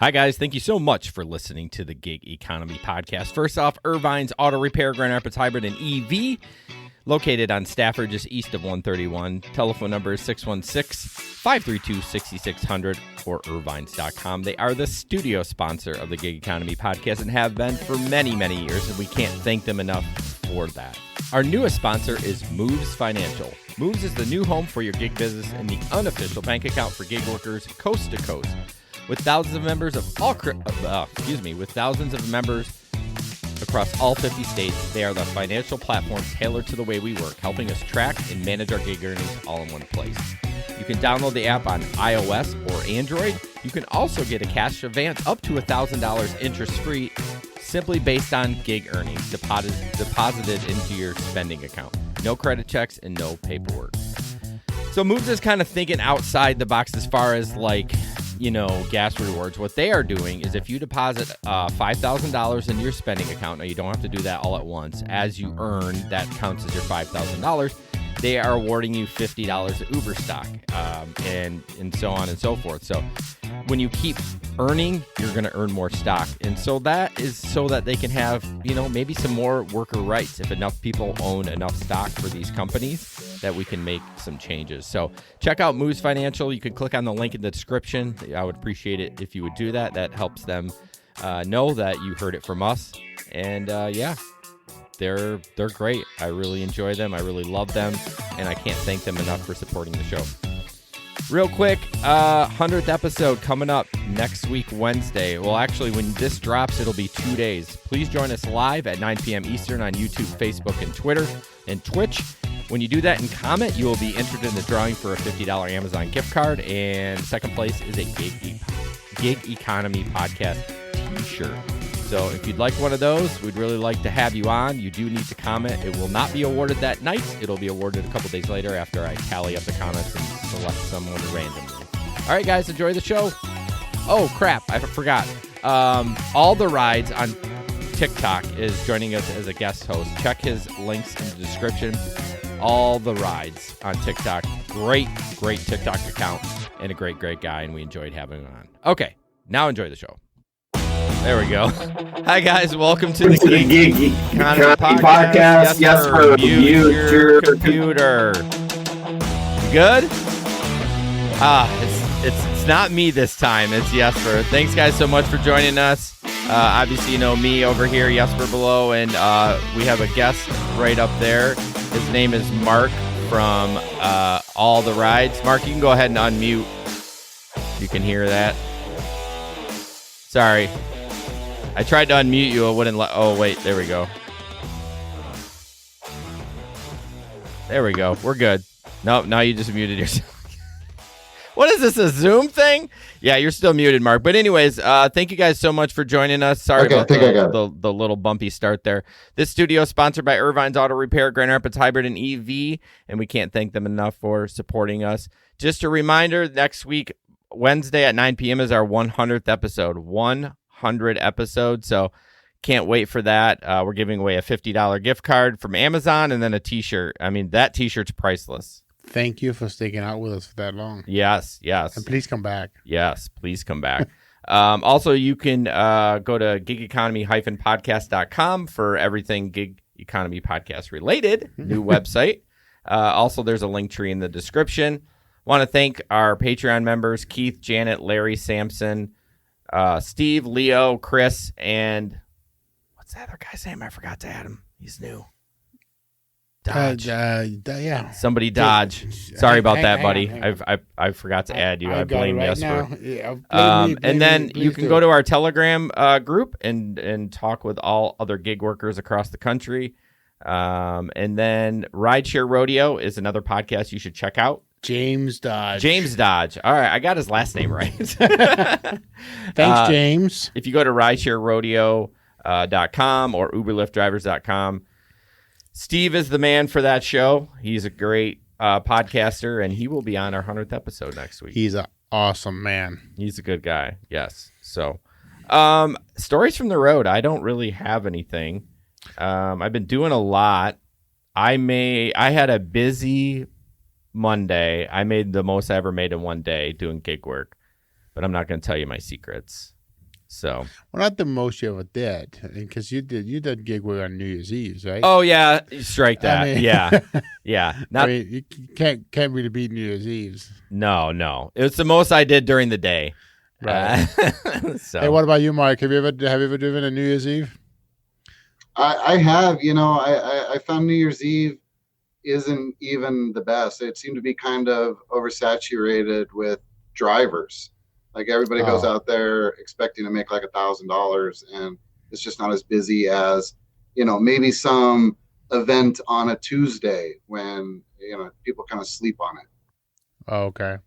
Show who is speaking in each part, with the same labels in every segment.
Speaker 1: Hi, guys. Thank you so much for listening to the Gig Economy Podcast. First off, Irvine's Auto Repair, Grand Rapids Hybrid and EV, located on Stafford, just east of 131. Telephone number is 616-532-6600 or irvines.com. They are the studio sponsor of the Gig Economy Podcast and have been for many, many years, and we can't thank them enough for that. Our newest sponsor is Moves Financial. Moves is the new home for your gig business and the unofficial bank account for gig workers coast to coast. With thousands of members across all 50 states, they are the financial platform tailored to the way we work, helping us track and manage our gig earnings all in one place. You can download the app on iOS or Android. You can also get a cash advance up to $1,000 interest-free, simply based on gig earnings deposited into your spending account. No credit checks and no paperwork. So Moves is kind of thinking outside the box as far as gas rewards. What they are doing is if you deposit $5,000 into your spending account, now you don't have to do that all at once. As you earn, that counts as your $5,000. They are awarding you $50 of Uber stock, and so on and so forth. So when you keep earning, you're going to earn more stock. And so that is so that they can have, maybe some more worker rights. If enough people own enough stock for these companies, that we can make some changes. So check out Moves Financial. You can click on the link in the description. I would appreciate it if you would do that. That helps them know that you heard it from us. And they're great. I really enjoy them. I really love them. And I can't thank them enough for supporting the show. Real quick, 100th episode coming up next week, Wednesday. Well, actually, when this drops, it'll be 2 days. Please join us live at 9 p.m. Eastern on YouTube, Facebook, and Twitter, and Twitch. When you do that and comment, you will be entered in the drawing for a $50 Amazon gift card. And second place is a Gig Economy Podcast t-shirt. So if you'd like one of those, we'd really like to have you on. You do need to comment. It will not be awarded that night. It'll be awarded a couple days later after I tally up the comments and select someone randomly. All right, guys, enjoy the show. Oh, crap. I forgot. All the Rides on TikTok is joining us as a guest host. Check his links in the description. All the Rides on TikTok. Great TikTok account and a great guy, and we enjoyed having him on. Okay, now enjoy the show. There we go. Hi, guys. Welcome to the Gig Economy Podcast. Yes, sir. Mute your computer. Good? It's not me this time. It's Jesper. Thanks, guys, so much for joining us. Obviously, you know me over here, Jesper below, and we have a guest right up there. His name is Mark from All the Rides. Mark, you can go ahead and unmute. You can hear that. Sorry. I tried to unmute you. It wouldn't let. Oh, wait. There we go. There we go. We're good. Nope. Now you just muted yourself. What is this, a Zoom thing? Yeah, you're still muted, Mark. But anyways, thank you guys so much for joining us. Sorry about the little bumpy start there. This studio is sponsored by Irvine's Auto Repair, Grand Rapids Hybrid and EV, and we can't thank them enough for supporting us. Just a reminder, next week, Wednesday at 9 p.m. is our 100th episode. 100 episodes, so can't wait for that. We're giving away a $50 gift card from Amazon and then a t-shirt. I mean, that t-shirt's priceless.
Speaker 2: Thank you for sticking out with us for that long.
Speaker 1: Yes.
Speaker 2: And please come back.
Speaker 1: Yes, please come back. Also, you can go to gigeconomy-podcast.com for everything Gig Economy Podcast related. New website. Also, there's a link tree in the description. Want to thank our Patreon members, Keith, Janet, Larry, Sampson, Steve, Leo, Chris, and what's that other guy's name? I forgot to add him. He's new. Dodge.
Speaker 2: Yeah.
Speaker 1: Somebody Dodge. Sorry about that, buddy. I forgot to add you. I blame Jesper. And then you can go to our Telegram group and talk with all other gig workers across the country. And then Rideshare Rodeo is another podcast you should check out.
Speaker 2: James Dodge.
Speaker 1: All right, I got his last name right.
Speaker 2: Thanks, James.
Speaker 1: If you go to ridesharerodeo.com or uberliftdrivers.com, Steve is the man for that show. He's a great podcaster, and he will be on our 100th episode next week.
Speaker 2: He's an awesome man.
Speaker 1: He's a good guy, yes. So, stories from the road. I don't really have anything. I've been doing a lot. I had a busy Monday. I made the most I ever made in one day doing gig work, but I'm not going to tell you my secrets. So,
Speaker 2: Well, not the most you ever did, because you did gig work on New Year's Eve, right?
Speaker 1: oh yeah, strike that.
Speaker 2: I mean-
Speaker 1: Yeah, yeah. Not
Speaker 2: I mean, you can't really beat New Year's Eves.
Speaker 1: no. It was the most I did during the day.
Speaker 2: Right.
Speaker 1: So,
Speaker 2: Hey, what about you, Mark? Have you ever driven a New Year's Eve?
Speaker 3: I have, I found New Year's Eve isn't even the best. It seemed to be kind of oversaturated with drivers. Like everybody goes
Speaker 2: Oh.
Speaker 3: out there expecting to make like $1,000, and it's just not as busy as, maybe some event on a Tuesday when, people kind of sleep on it.
Speaker 2: Oh, okay.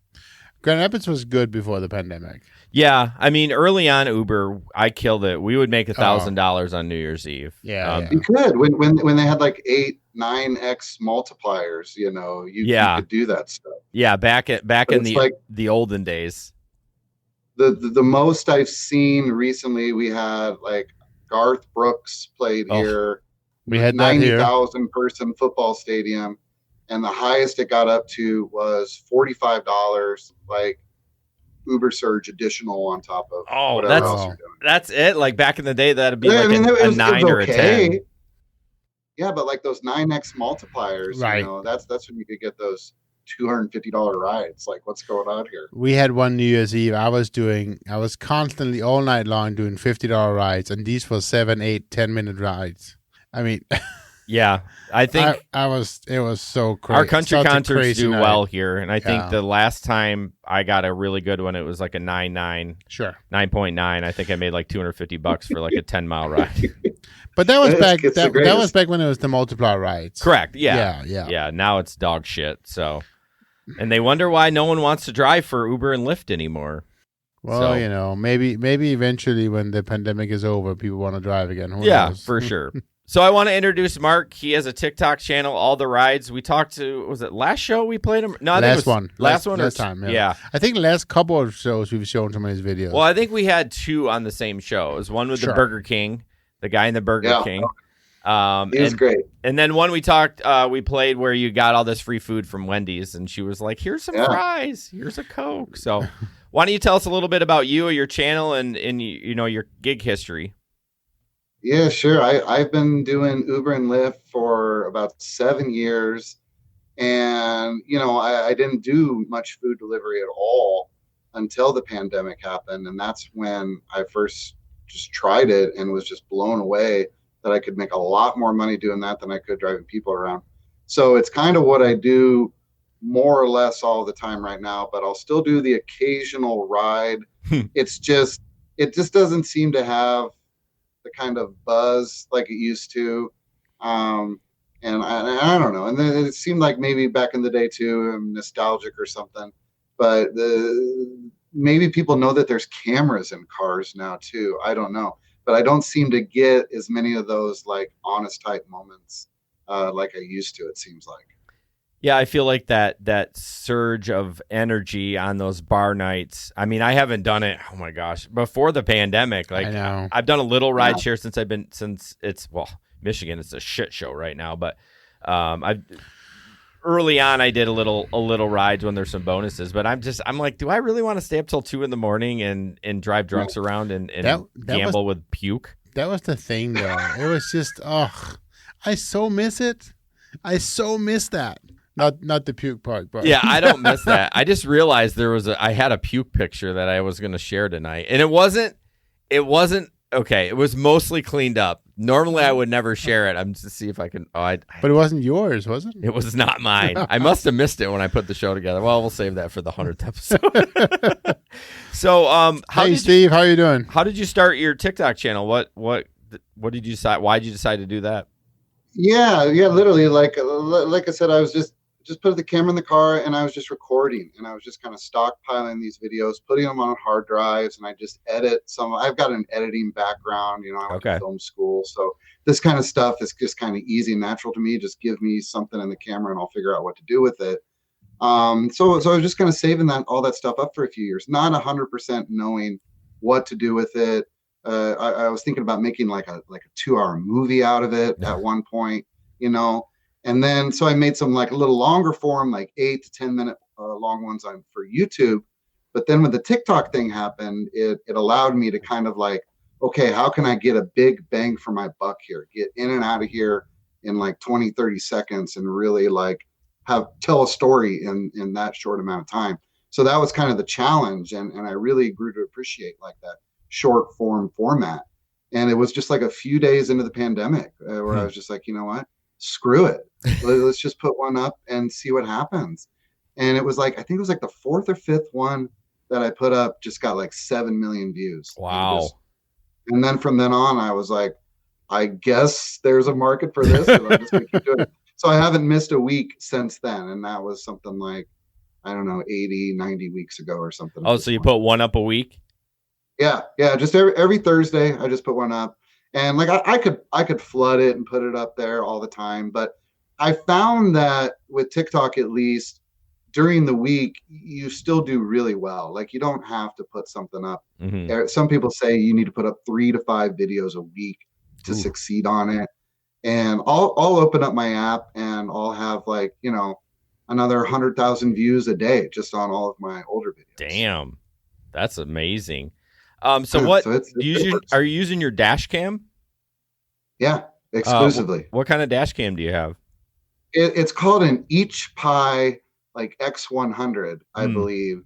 Speaker 2: Grand Rapids was good before the pandemic.
Speaker 1: yeah, I mean, early on Uber, I killed it. We would make $1,000 on New Year's Eve.
Speaker 2: Yeah.
Speaker 3: You could when they had like 8-9x multipliers, you could do that stuff.
Speaker 1: Yeah, back in
Speaker 3: It's like
Speaker 1: the olden days.
Speaker 3: the most I've seen recently, we had like Garth Brooks played here.
Speaker 2: We had that here.
Speaker 3: 90,000 person football stadium, and the highest it got up to was $45, like Uber surge additional on top of whatever else you're doing.
Speaker 1: That's it. Like back in the day, that'd be
Speaker 3: Yeah,
Speaker 1: like a 9 or a 10.
Speaker 3: Yeah, but like those 9x multipliers,
Speaker 2: Right.
Speaker 3: That's when you could get those $250 rides. Like, what's going on here?
Speaker 2: We had one New Year's Eve. I was constantly all night long doing $50 rides, and these were 7, 8, 10-minute rides. I mean,
Speaker 1: Yeah, I think
Speaker 2: it was so crazy.
Speaker 1: our country
Speaker 2: Such a
Speaker 1: concerts
Speaker 2: crazy
Speaker 1: do
Speaker 2: night.
Speaker 1: well here, and I think
Speaker 2: Yeah.
Speaker 1: the last time I got a really good one, it was like a 9.9.
Speaker 2: Sure.
Speaker 1: 9.9. I think I made like $250 for like a 10-mile ride.
Speaker 2: But that was back.
Speaker 3: It's the
Speaker 2: That was
Speaker 3: greatest.
Speaker 2: back when it was the multiplier rides.
Speaker 1: Correct. Yeah.
Speaker 2: Yeah.
Speaker 1: Now it's dog shit. So, and they wonder why no one wants to drive for Uber and Lyft anymore.
Speaker 2: Well,
Speaker 1: So-
Speaker 2: maybe eventually when the pandemic is over, people want to drive again. Who
Speaker 1: Yeah,
Speaker 2: knows?
Speaker 1: for sure. So I want to introduce Mark. He has a TikTok channel, All the Rides. We talked to, was it last show we played him? No, I think it was
Speaker 2: Last
Speaker 1: one.
Speaker 2: last time. Yeah.
Speaker 1: Yeah.
Speaker 2: I think the last couple of shows we've shown some of his videos.
Speaker 1: Well, I think we had two on the same show. It was one with the
Speaker 2: Sure.
Speaker 1: Burger King, the guy in the Burger
Speaker 3: Yeah.
Speaker 1: King.
Speaker 3: It was great.
Speaker 1: And then one we played where you got all this free food from Wendy's, and she was like, "Here's some fries, here's a Coke." So, why don't you tell us a little bit about you, your channel, and your gig history?
Speaker 3: Yeah, sure. I've been doing Uber and Lyft for about 7 years. And, I didn't do much food delivery at all until the pandemic happened. And that's when I first just tried it and was just blown away that I could make a lot more money doing that than I could driving people around. So it's kind of what I do more or less all the time right now, but I'll still do the occasional ride. It just doesn't seem to have the kind of buzz like it used to. And I don't know. And then it seemed like maybe back in the day too, I'm nostalgic or something, but maybe people know that there's cameras in cars now too. I don't know, but I don't seem to get as many of those like honest type moments like I used to, it seems like.
Speaker 1: Yeah, I feel like that surge of energy on those bar nights. I mean, I haven't done it. Oh my gosh, before the pandemic, like
Speaker 2: I know.
Speaker 1: I've done a little ride share since it's Michigan. It's a shit show right now, but early on I did a little rides when there's some bonuses. But I'm like, do I really want to stay up till 2 a.m. and drive drunks around and
Speaker 2: that
Speaker 1: gamble with puke?
Speaker 2: That was the thing, though. It was just, I so miss it. I so miss that. Not the puke part, but
Speaker 1: Yeah, I don't miss that. I just realized I had a puke picture that I was going to share tonight, and it wasn't okay. It was mostly cleaned up. Normally, I would never share it. I'm just to see if I can.
Speaker 2: but it wasn't yours, was it?
Speaker 1: It was not mine. I must have missed it when I put the show together. Well, we'll save that for the 100th episode. So,
Speaker 2: Steve, how you doing?
Speaker 1: How did you start your TikTok channel? What did you decide? Why did you decide to do that?
Speaker 3: Yeah, literally, like I said, I was just put the camera in the car and I was just recording, and I was just kind of stockpiling these videos, putting them on hard drives, and I just edit some. I've got an editing background, I went to film school, so this kind of stuff is just kind of easy and natural to me. Just give me something in the camera and I'll figure out what to do with it. So I was just kind of saving all that stuff up for a few years, not 100% knowing what to do with it. I was thinking about making like a 2-hour movie out of it at one point, and then so I made some like a little longer form, like 8 to 10 minute long ones for YouTube. But then when the TikTok thing happened, it allowed me to kind of like, okay, how can I get a big bang for my buck here? Get in and out of here in like 20, 30 seconds and really like tell a story in that short amount of time. So that was kind of the challenge. And I really grew to appreciate like that short form format. And it was just like a few days into the pandemic where I was just like, you know what, screw it. Let's just put one up and see what happens. And it was like, I think it was like the fourth or fifth one that I put up just got like 7 million views.
Speaker 1: Wow.
Speaker 3: And then from then on, I was like, I guess there's a market for this. And I'm just going to keep doing it. So I haven't missed a week since then. And that was something like, I don't know, 80, 90 weeks ago or something.
Speaker 1: Oh, so you put one up a week?
Speaker 3: Yeah. Just every Thursday, I just put one up. And like I could flood it and put it up there all the time. But I found that with TikTok, at least during the week, you still do really well. Like you don't have to put something up. Mm-hmm. Some people say you need to put up 3 to 5 videos a week to succeed on it. And I'll open up my app and I'll have like, you know, another 100,000 views a day just on all of my older videos.
Speaker 1: Damn, that's amazing. So what are you using your dash cam?
Speaker 3: Yeah, exclusively.
Speaker 1: What kind of dash cam do you have?
Speaker 3: It's called an Each Pie like X100, I believe.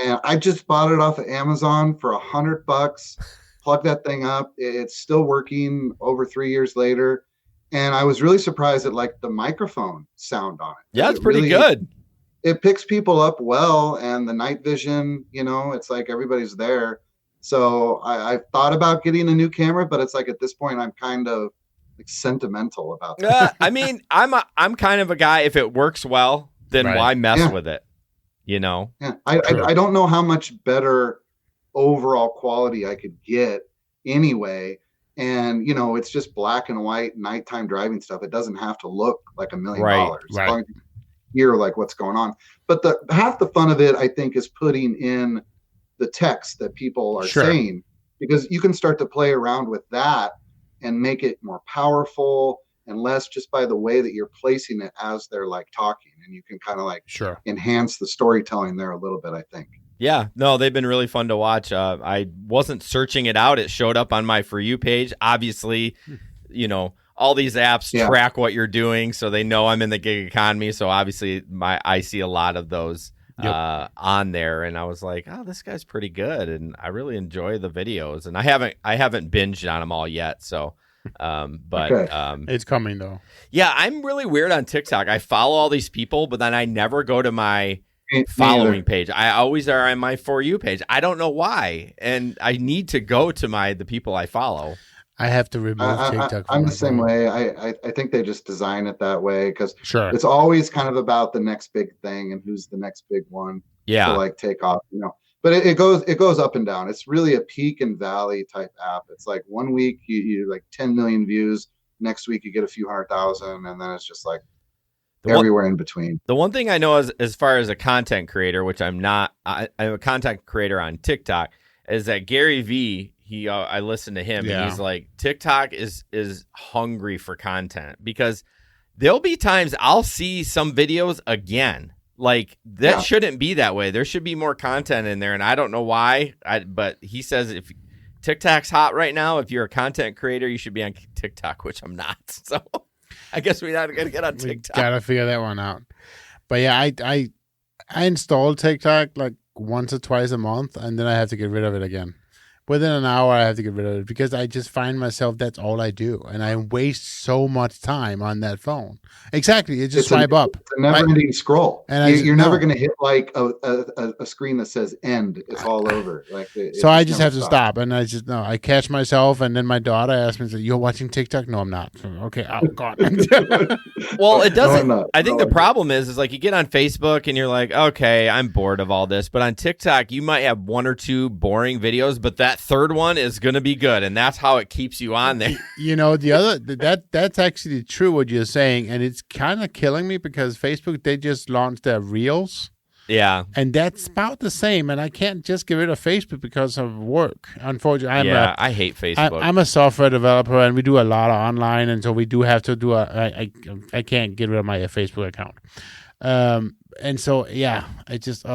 Speaker 3: And I just bought it off of Amazon for $100. Plug that thing up. It's still working over 3 years later. And I was really surprised at like the microphone sound on it.
Speaker 1: Yeah, it's pretty good.
Speaker 3: It picks people up well, and the night vision, you know, it's like everybody's there. So I thought about getting a new camera, but it's like at this point I'm kind of like sentimental about that.
Speaker 1: I mean, I'm kind of a guy, if it works well, then why mess with it? You know?
Speaker 3: Yeah. I don't know how much better overall quality I could get anyway. And, you know, it's just black and white nighttime driving stuff. It doesn't have to look like $1 million.
Speaker 2: Right.
Speaker 3: As long as you hear like what's going on. But half the fun of it, I think, is putting in the text that people are saying, because you can start to play around with that and make it more powerful and less just by the way that you're placing it as they're like talking. And you can kind of like enhance the storytelling there a little bit, I think.
Speaker 1: Yeah, no, they've been really fun to watch. I wasn't searching it out. It showed up on my For You page. Obviously, you know, all these apps track what you're doing, so they know I'm in the gig economy. So obviously I see a lot of those on there. And I was like, oh, this guy's pretty good. And I really enjoy the videos. And I haven't binged on them all yet. So,
Speaker 2: it's coming though.
Speaker 1: Yeah, I'm really weird on TikTok. I follow all these people, but then I never go to my following page. I always are on my For You page. I don't know why, and I need to go to the people I follow.
Speaker 2: I have to remove TikTok.
Speaker 3: I'm the same way. I think they just design it that way because it's always kind of about the next big thing and who's the next big one to like take off, you know. But it goes up and down. It's really a peak and valley type app. It's like 1 week you like 10 million views, next week you get a few 100,000, and then it's just like everywhere in between.
Speaker 1: The one thing I know as far as a content creator, which I'm not, I'm a content creator on TikTok, is that Gary Vee, I listen to him and he's like, TikTok is hungry for content, because there'll be times I'll see some videos again. Like that shouldn't be that way. There should be more content in there. And I don't know why, but he says if TikTok's hot right now, if you're a content creator, you should be on TikTok, which I'm not. So I guess we're not going to get on TikTok.
Speaker 2: We gotta figure that one out. But yeah, I install TikTok like once or twice a month, and then I have to get rid of it again. Within an hour, I have to get rid of it because I just find myself that's all I do, and I waste so much time on that phone. Exactly, it's swipe up.
Speaker 3: It's a never-ending scroll, and you're never going to hit like a screen that says "end." It's all over. Like
Speaker 2: so, I just have to stop, and I catch myself, and then my daughter asks me, "You're watching TikTok?" No, I'm not. Okay, oh God.
Speaker 1: Well, it doesn't. No, I think the problem is like you get on Facebook and you're like, okay, I'm bored of all this, but on TikTok you might have 1 or 2 boring videos, but that third one is going to be good, and that's how it keeps you on there.
Speaker 2: You know, the other that's actually true what you're saying, and it's kind of killing me because Facebook, they just launched their Reels.
Speaker 1: Yeah.
Speaker 2: And that's about the same, and I can't just get rid of Facebook because of work. Unfortunately,
Speaker 1: I hate Facebook.
Speaker 2: I'm a software developer, and we do a lot of online, and so we do have to do I can't get rid of my Facebook account. And so I just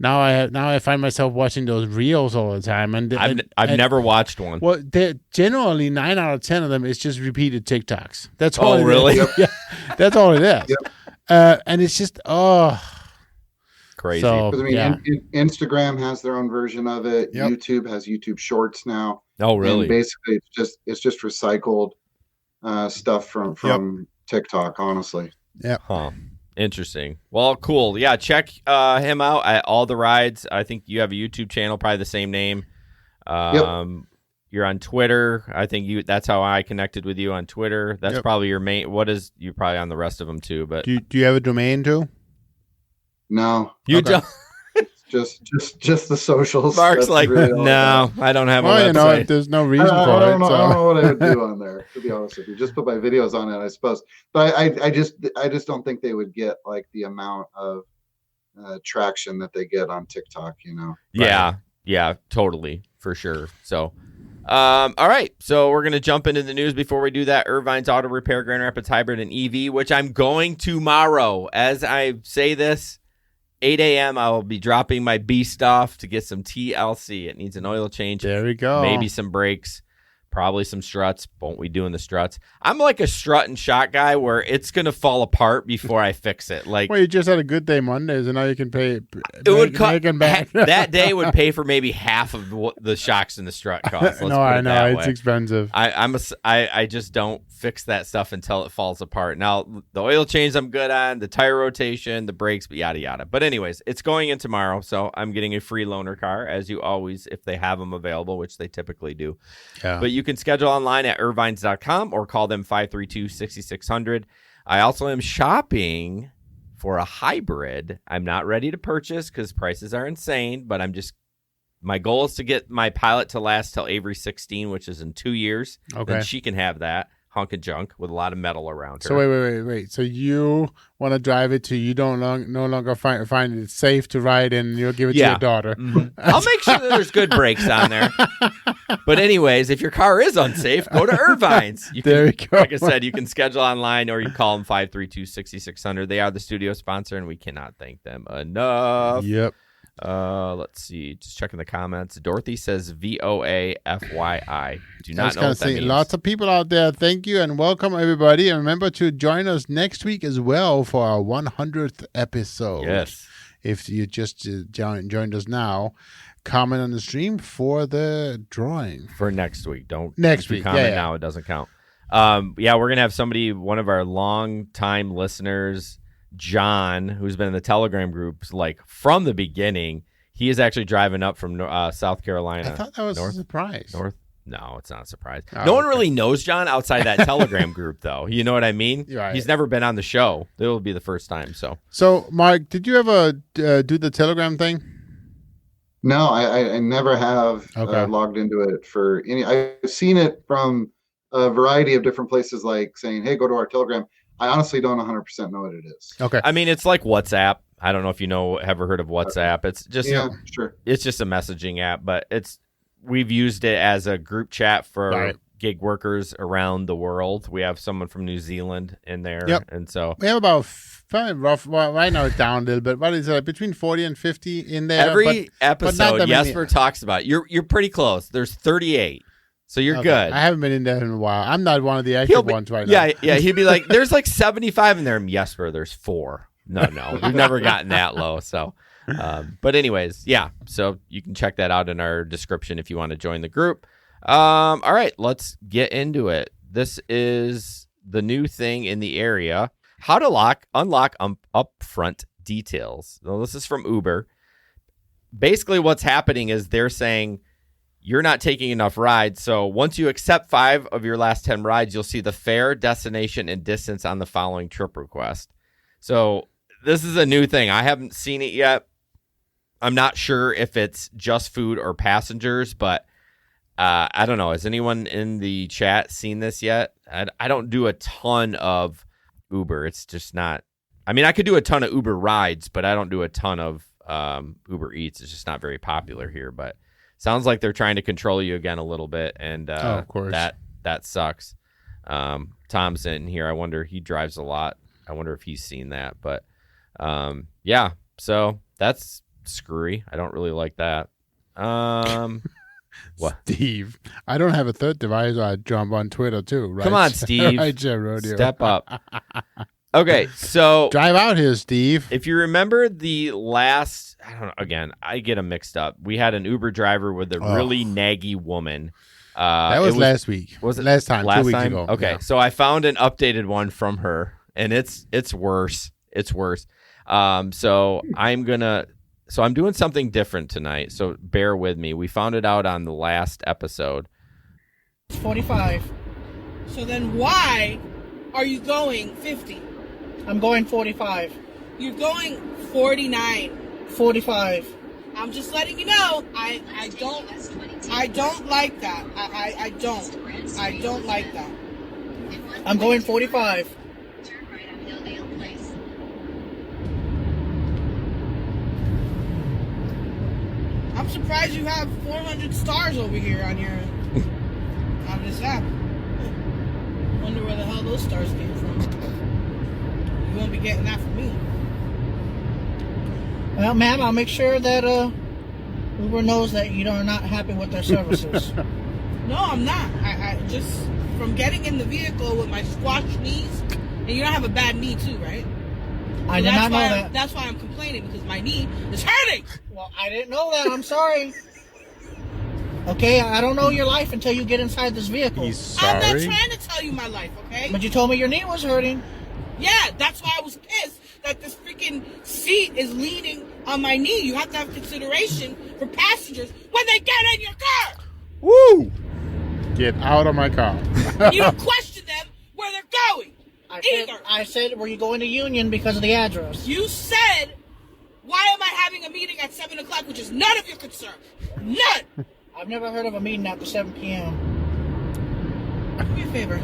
Speaker 2: Now I find myself watching those reels all the time, and
Speaker 1: I've never watched one.
Speaker 2: Well, they're generally 9 out of 10 of them is just repeated TikToks. That's all.
Speaker 1: Oh, really?
Speaker 2: Yeah, that's all it is.
Speaker 3: Yep.
Speaker 2: And it's just
Speaker 1: crazy.
Speaker 2: So,
Speaker 3: I mean, Instagram has their own version of it.
Speaker 2: Yep.
Speaker 3: YouTube has YouTube Shorts now.
Speaker 1: Oh, really?
Speaker 3: And basically, it's just recycled stuff from TikTok. Honestly.
Speaker 2: Yeah.
Speaker 1: Huh. Interesting. Well, cool. Yeah, check him out at All the Rides. I think you have a YouTube channel, probably the same name. You're on Twitter. I think that's how I connected with you on Twitter. That's probably your main. You're probably on the rest of them too. But
Speaker 2: do you have a domain too?
Speaker 3: No,
Speaker 1: you don't.
Speaker 3: Just the socials.
Speaker 1: Mark's
Speaker 3: That's
Speaker 1: like,
Speaker 3: really all
Speaker 1: no, I don't have a website.
Speaker 2: There's no reason for it.
Speaker 3: I don't know what I would do on there, to be honest with you. Just put my videos on it, I suppose. But I just don't think they would get like the amount of traction that they get on TikTok.
Speaker 1: Yeah, totally, for sure. So, all right. So we're gonna jump into the news. Before we do that, Irvine's Auto Repair, Grand Rapids Hybrid and EV, which I'm going tomorrow. As I say this, 8 a.m. I will be dropping my beast off to get some TLC. It needs an oil change.
Speaker 2: There we go.
Speaker 1: Maybe some brakes, probably some struts. Won't we doing the struts? I'm like a strut and shot guy where it's going to fall apart before I fix it. Like,
Speaker 2: well, you just had a good day Mondays, and now you can pay.
Speaker 1: It would cut
Speaker 2: back.
Speaker 1: That day would pay for maybe half of what the shocks and the strut cost.
Speaker 2: No, I know it's expensive.
Speaker 1: I just don't fix that stuff until it falls apart. Now the oil change I'm good on, the tire rotation, the brakes, but yada yada. But anyways, it's going in tomorrow, so I'm getting a free loaner car, as you always, if they have them available, which they typically do.
Speaker 2: Yeah.
Speaker 1: But you can schedule online at irvines.com or call them 532-6600. I also am shopping for a hybrid. I'm not ready to purchase because prices are insane, but my goal is to get my Pilot to last till Avery 16, which is in 2 years.
Speaker 2: Okay.
Speaker 1: Then she can have that hunk of junk with a lot of metal around her.
Speaker 2: So wait. So you want to drive it to you no longer find it safe to ride in, and you'll give it to your daughter.
Speaker 1: Mm-hmm. I'll make sure that there's good brakes on there. But anyways, if your car is unsafe, go to Irvine's.
Speaker 2: There you go.
Speaker 1: Like I said, you can schedule online or you call them 532-6600. They are the studio sponsor, and we cannot thank them enough.
Speaker 2: Yep.
Speaker 1: Let's see. Just checking the comments. Dorothy says VOA FYI. Do not know what that means.
Speaker 2: Lots of people out there. Thank you and welcome everybody. And remember to join us next week as well for our 100th episode.
Speaker 1: Yes.
Speaker 2: If you just joined us now, comment on the stream for the drawing
Speaker 1: for next week. Don't
Speaker 2: next week.
Speaker 1: Comment now. It doesn't count. We're gonna have somebody, one of our long time listeners, John, who's been in the Telegram groups like from the beginning. He is actually driving up from South Carolina.
Speaker 2: I thought that was a surprise.
Speaker 1: North? No, it's not a surprise.
Speaker 2: Oh,
Speaker 1: no one really knows John outside that Telegram group, though. You know what I mean?
Speaker 2: Right.
Speaker 1: He's never been on the show. It will be the first time.
Speaker 2: So, Mark, did you ever do the Telegram thing?
Speaker 3: No, I never have logged into it for any. I've seen it from a variety of different places, like saying, "Hey, go to our Telegram." I honestly don't 100% know what it is.
Speaker 2: Okay.
Speaker 1: I mean, it's like WhatsApp. I don't know if ever heard of WhatsApp. It's just
Speaker 3: sure.
Speaker 1: It's just a messaging app, but we've used it as a group chat for gig workers around the world. We have someone from New Zealand in there, and so
Speaker 2: we have about right now it's down a little bit. What is it, between 40 and 50 in there?
Speaker 1: Every episode, Jesper talks about. You're pretty close. There's 38. So you're good.
Speaker 2: I haven't been in there in a while. I'm not one of the active ones right now.
Speaker 1: Yeah. He'd be like, there's like 75 in there. Jesper, there's 4. No. We've never gotten that low. So, but anyways, yeah. So you can check that out in our description if you want to join the group. All right, let's get into it. This is the new thing in the area. How to unlock upfront details. Well, this is from Uber. Basically, what's happening is they're saying, you're not taking enough rides. So once you accept 5 of your last 10 rides, you'll see the fare, destination, and distance on the following trip request. So this is a new thing. I haven't seen it yet. I'm not sure if it's just food or passengers, but I don't know. Has anyone in the chat seen this yet? I don't do a ton of Uber. It's just not. I mean, I could do a ton of Uber rides, but I don't do a ton of Uber Eats. It's just not very popular here, but sounds like they're trying to control you again a little bit, and
Speaker 2: of course.
Speaker 1: that sucks. Tom's in here. I wonder, he drives a lot. I wonder if he's seen that, but so that's screwy. I don't really like that. What?
Speaker 2: Steve, I don't have a third device. I jump on Twitter too, right?
Speaker 1: Come on, Steve.
Speaker 2: Right, Jim Rodeo.
Speaker 1: Step up. Okay, so
Speaker 2: Drive out here, Steve.
Speaker 1: if you remember the last, I don't know, again, I get them mixed up. We had an Uber driver with a really naggy woman.
Speaker 2: That was last week.
Speaker 1: Was it
Speaker 2: last time?
Speaker 1: Last
Speaker 2: 2 weeks
Speaker 1: time?
Speaker 2: ago.
Speaker 1: Okay,
Speaker 2: Yeah.
Speaker 1: so I found an updated one from her, and it's worse. It's worse. So I'm doing something different tonight. So bear with me. We found it out on the last episode.
Speaker 4: 45. So then why are you going 50? I'm going 45. You're going 49. 45. I'm just letting you know. I don't like that. I don't like that. I'm going 45.
Speaker 5: Turn right on Hilldale Place.
Speaker 4: I'm surprised you have 400 stars over here on your on this app. Wonder where the hell those stars came from. You won't be getting that from me. Well, ma'am, I'll make sure that Uber knows that you are not happy with their services. No, I'm not. I just from getting in the vehicle with my squashed knees, and you don't have a bad knee too, right? I did not know that. That's why I'm complaining, because my knee is hurting. Well, I didn't know that. I'm sorry. Okay, I don't know your life until you get inside this vehicle.
Speaker 2: He's sorry.
Speaker 4: I'm not trying to tell you my life, okay?
Speaker 5: But you told me your knee was hurting.
Speaker 4: Yeah, that's why I was pissed that this freaking seat is leaning on my knee. You have to have consideration for passengers when they get in your car.
Speaker 2: Woo! Get out of my car.
Speaker 4: You don't question them where they're going.
Speaker 5: I said, were you going to Union because of the address?
Speaker 4: You said, why am I having a meeting at 7 o'clock, which is none of your concern. None.
Speaker 5: I've never heard of a meeting after 7 p.m.
Speaker 4: Do me a favor.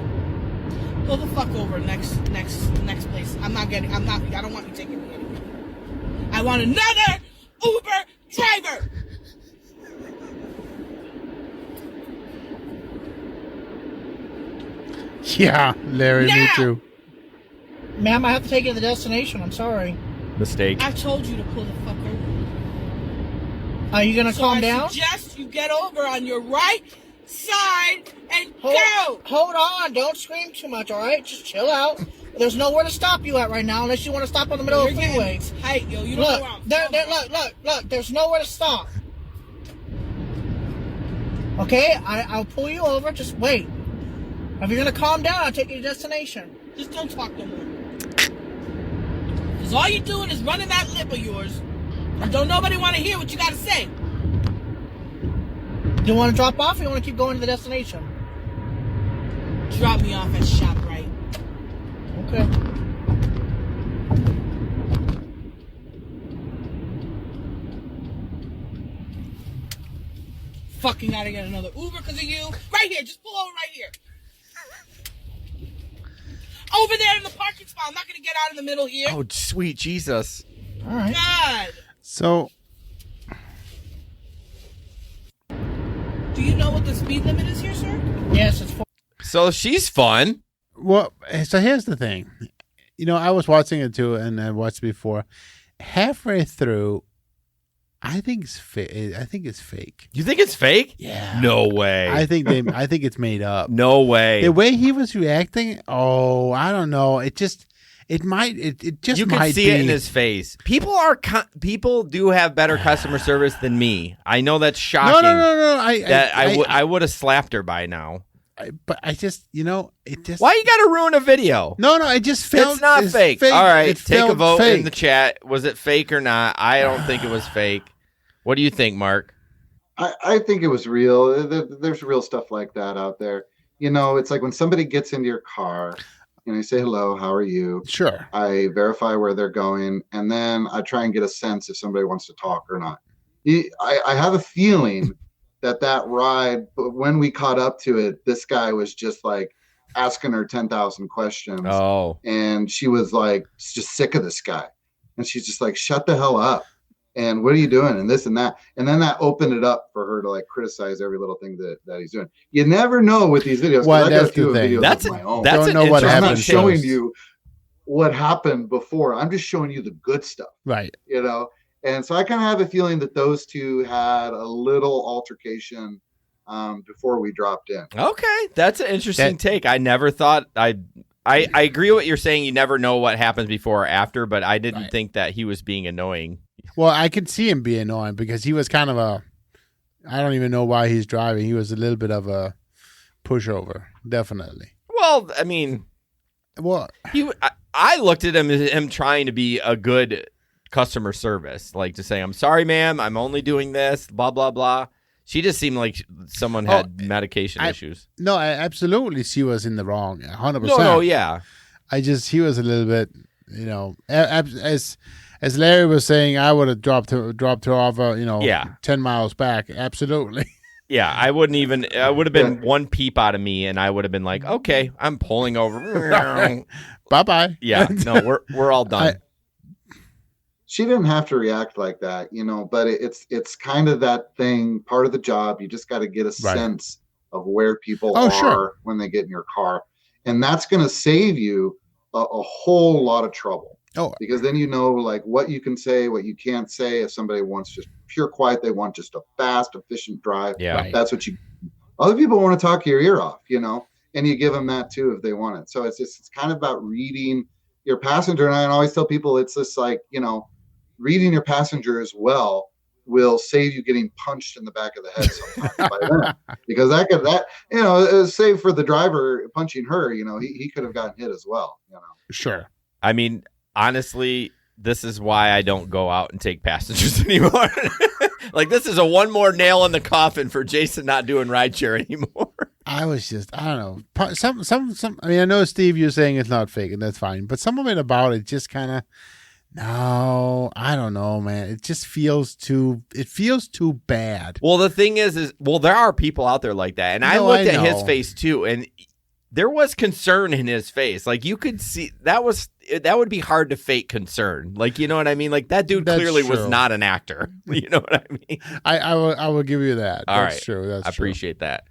Speaker 4: Pull the fuck over next place. I don't want you taking me anywhere. I want another Uber driver.
Speaker 2: Yeah, Larry, me
Speaker 4: Now!
Speaker 2: too.
Speaker 5: Ma'am, I have to take you to the destination. I'm sorry.
Speaker 1: Mistake.
Speaker 4: I told you to pull the fuck over.
Speaker 5: Are you going to calm
Speaker 4: I
Speaker 5: down?
Speaker 4: suggest you get over on your right side and go.
Speaker 5: Hold on. Don't scream too much, all right? Just chill out. There's nowhere to stop you at right now unless you want to stop on the middle of the freeway.
Speaker 4: Hey, yo, you don't know where I'm
Speaker 5: Look. There's nowhere to stop. Okay? I'll pull you over. Just wait. If you're going to calm down, I'll take you to your destination.
Speaker 4: Just don't talk no more. Because all you're doing is running that lip of yours. And don't nobody want to hear what you got to say.
Speaker 5: Do you want to drop off or you want to keep going to the destination?
Speaker 4: Drop me off at ShopRite.
Speaker 5: Okay.
Speaker 4: Fucking gotta get another Uber because of you. Right here. Just pull over right here. Over there in the parking spot. I'm not going to get out in the middle here.
Speaker 1: Oh, sweet Jesus.
Speaker 5: All right.
Speaker 4: God.
Speaker 2: So,
Speaker 4: Do you know what the speed limit is here, sir?
Speaker 5: Yes, it's
Speaker 1: So she's fun.
Speaker 2: well, so here's the thing. You know, I was watching it too, and I watched before. Halfway through, I think it's fake. I think it's fake.
Speaker 1: You think it's fake?
Speaker 2: Yeah.
Speaker 1: No way.
Speaker 2: I think it's made up.
Speaker 1: No way.
Speaker 2: The way he was reacting, I don't know. It just might
Speaker 1: You can see it in his face. People do have better customer service than me. I know that's shocking.
Speaker 2: No.
Speaker 1: I would have slapped her by now.
Speaker 2: But I just, it just.
Speaker 1: Why you got to ruin a video?
Speaker 2: No, it just felt.
Speaker 1: It's not fake. All right,
Speaker 2: It
Speaker 1: take a
Speaker 2: felt
Speaker 1: vote
Speaker 2: fake.
Speaker 1: in the chat. Was it fake or not? I don't think it was fake. What do you think, Mark?
Speaker 3: I think it was real. There's real stuff like that out there. It's like when somebody gets into your car, I say, hello, how are you?
Speaker 2: Sure.
Speaker 3: I verify where they're going, and then I try and get a sense if somebody wants to talk or not. I have a feeling that ride, but when we caught up to it, this guy was just like asking her 10,000 questions.
Speaker 1: Oh.
Speaker 3: And she was like, just sick of this guy. And she's just like, shut the hell up. And what are you doing? And this and that. And then that opened it up for her to like criticize every little thing that he's doing. You never know with these videos.
Speaker 2: Well,
Speaker 3: I got
Speaker 2: that's
Speaker 3: a few
Speaker 2: the thing.
Speaker 3: videos of my own.
Speaker 1: That's
Speaker 2: Don't
Speaker 1: an
Speaker 2: know what
Speaker 3: I'm
Speaker 1: interesting
Speaker 3: not
Speaker 2: happened.
Speaker 3: showing
Speaker 2: shows.
Speaker 3: you what happened before. I'm just showing you the good stuff,
Speaker 2: Right.
Speaker 3: And so I kind of have a feeling that those two had a little altercation before we dropped in.
Speaker 1: Okay, that's an interesting take. I never thought I agree with what you're saying. You never know what happens before or after, but I didn't think that he was being annoying.
Speaker 2: Well, I could see him being annoying because he was kind of I don't even know why he's driving. He was a little bit of a pushover, definitely.
Speaker 1: Well, I mean, I looked at him as him trying to be a good customer service, like to say, "I'm sorry, ma'am, I'm only doing this," blah blah blah. She just seemed like someone had medication issues.
Speaker 2: No, absolutely, she was in the wrong, 100%.
Speaker 1: No, yeah.
Speaker 2: He was a little bit, as Larry was saying, I would have dropped her off, 10 miles back. Absolutely.
Speaker 1: Yeah, I would have been one peep out of me, and I would have been like, okay, I'm pulling over.
Speaker 2: Bye-bye.
Speaker 1: Yeah, no, we're all done.
Speaker 3: She didn't have to react like that, but it's kind of that thing, part of the job. You just got to get a sense of where people are when they get in your car. And that's going to save you a whole lot of trouble. Oh, because then like what you can say, what you can't say. If somebody wants just pure quiet, they want just a fast, efficient drive.
Speaker 1: Yeah,
Speaker 3: that's what other people want to talk your ear off, and you give them that too if they want it. So it's kind of about reading your passenger. And I always tell people it's just like, reading your passenger as well will save you getting punched in the back of the head sometimes by them. Because save for the driver punching her, he could have gotten hit as well.
Speaker 2: Sure.
Speaker 1: I mean, honestly, this is why I don't go out and take passengers anymore. Like, this is one more nail in the coffin for Jason not doing rideshare anymore.
Speaker 2: I don't know. Some. I mean, I know, Steve, you're saying it's not fake, and that's fine. But some of it about it just kind of. No, I don't know, man. It just feels too bad.
Speaker 1: Well, the thing is there are people out there like that. And I looked at his face too, and there was concern in his face. Like, you could see that would be hard to fake concern. Like, you know what I mean? Like, that dude clearly was not an actor. You know what I mean?
Speaker 2: I will give you that. That's true.
Speaker 1: I appreciate that.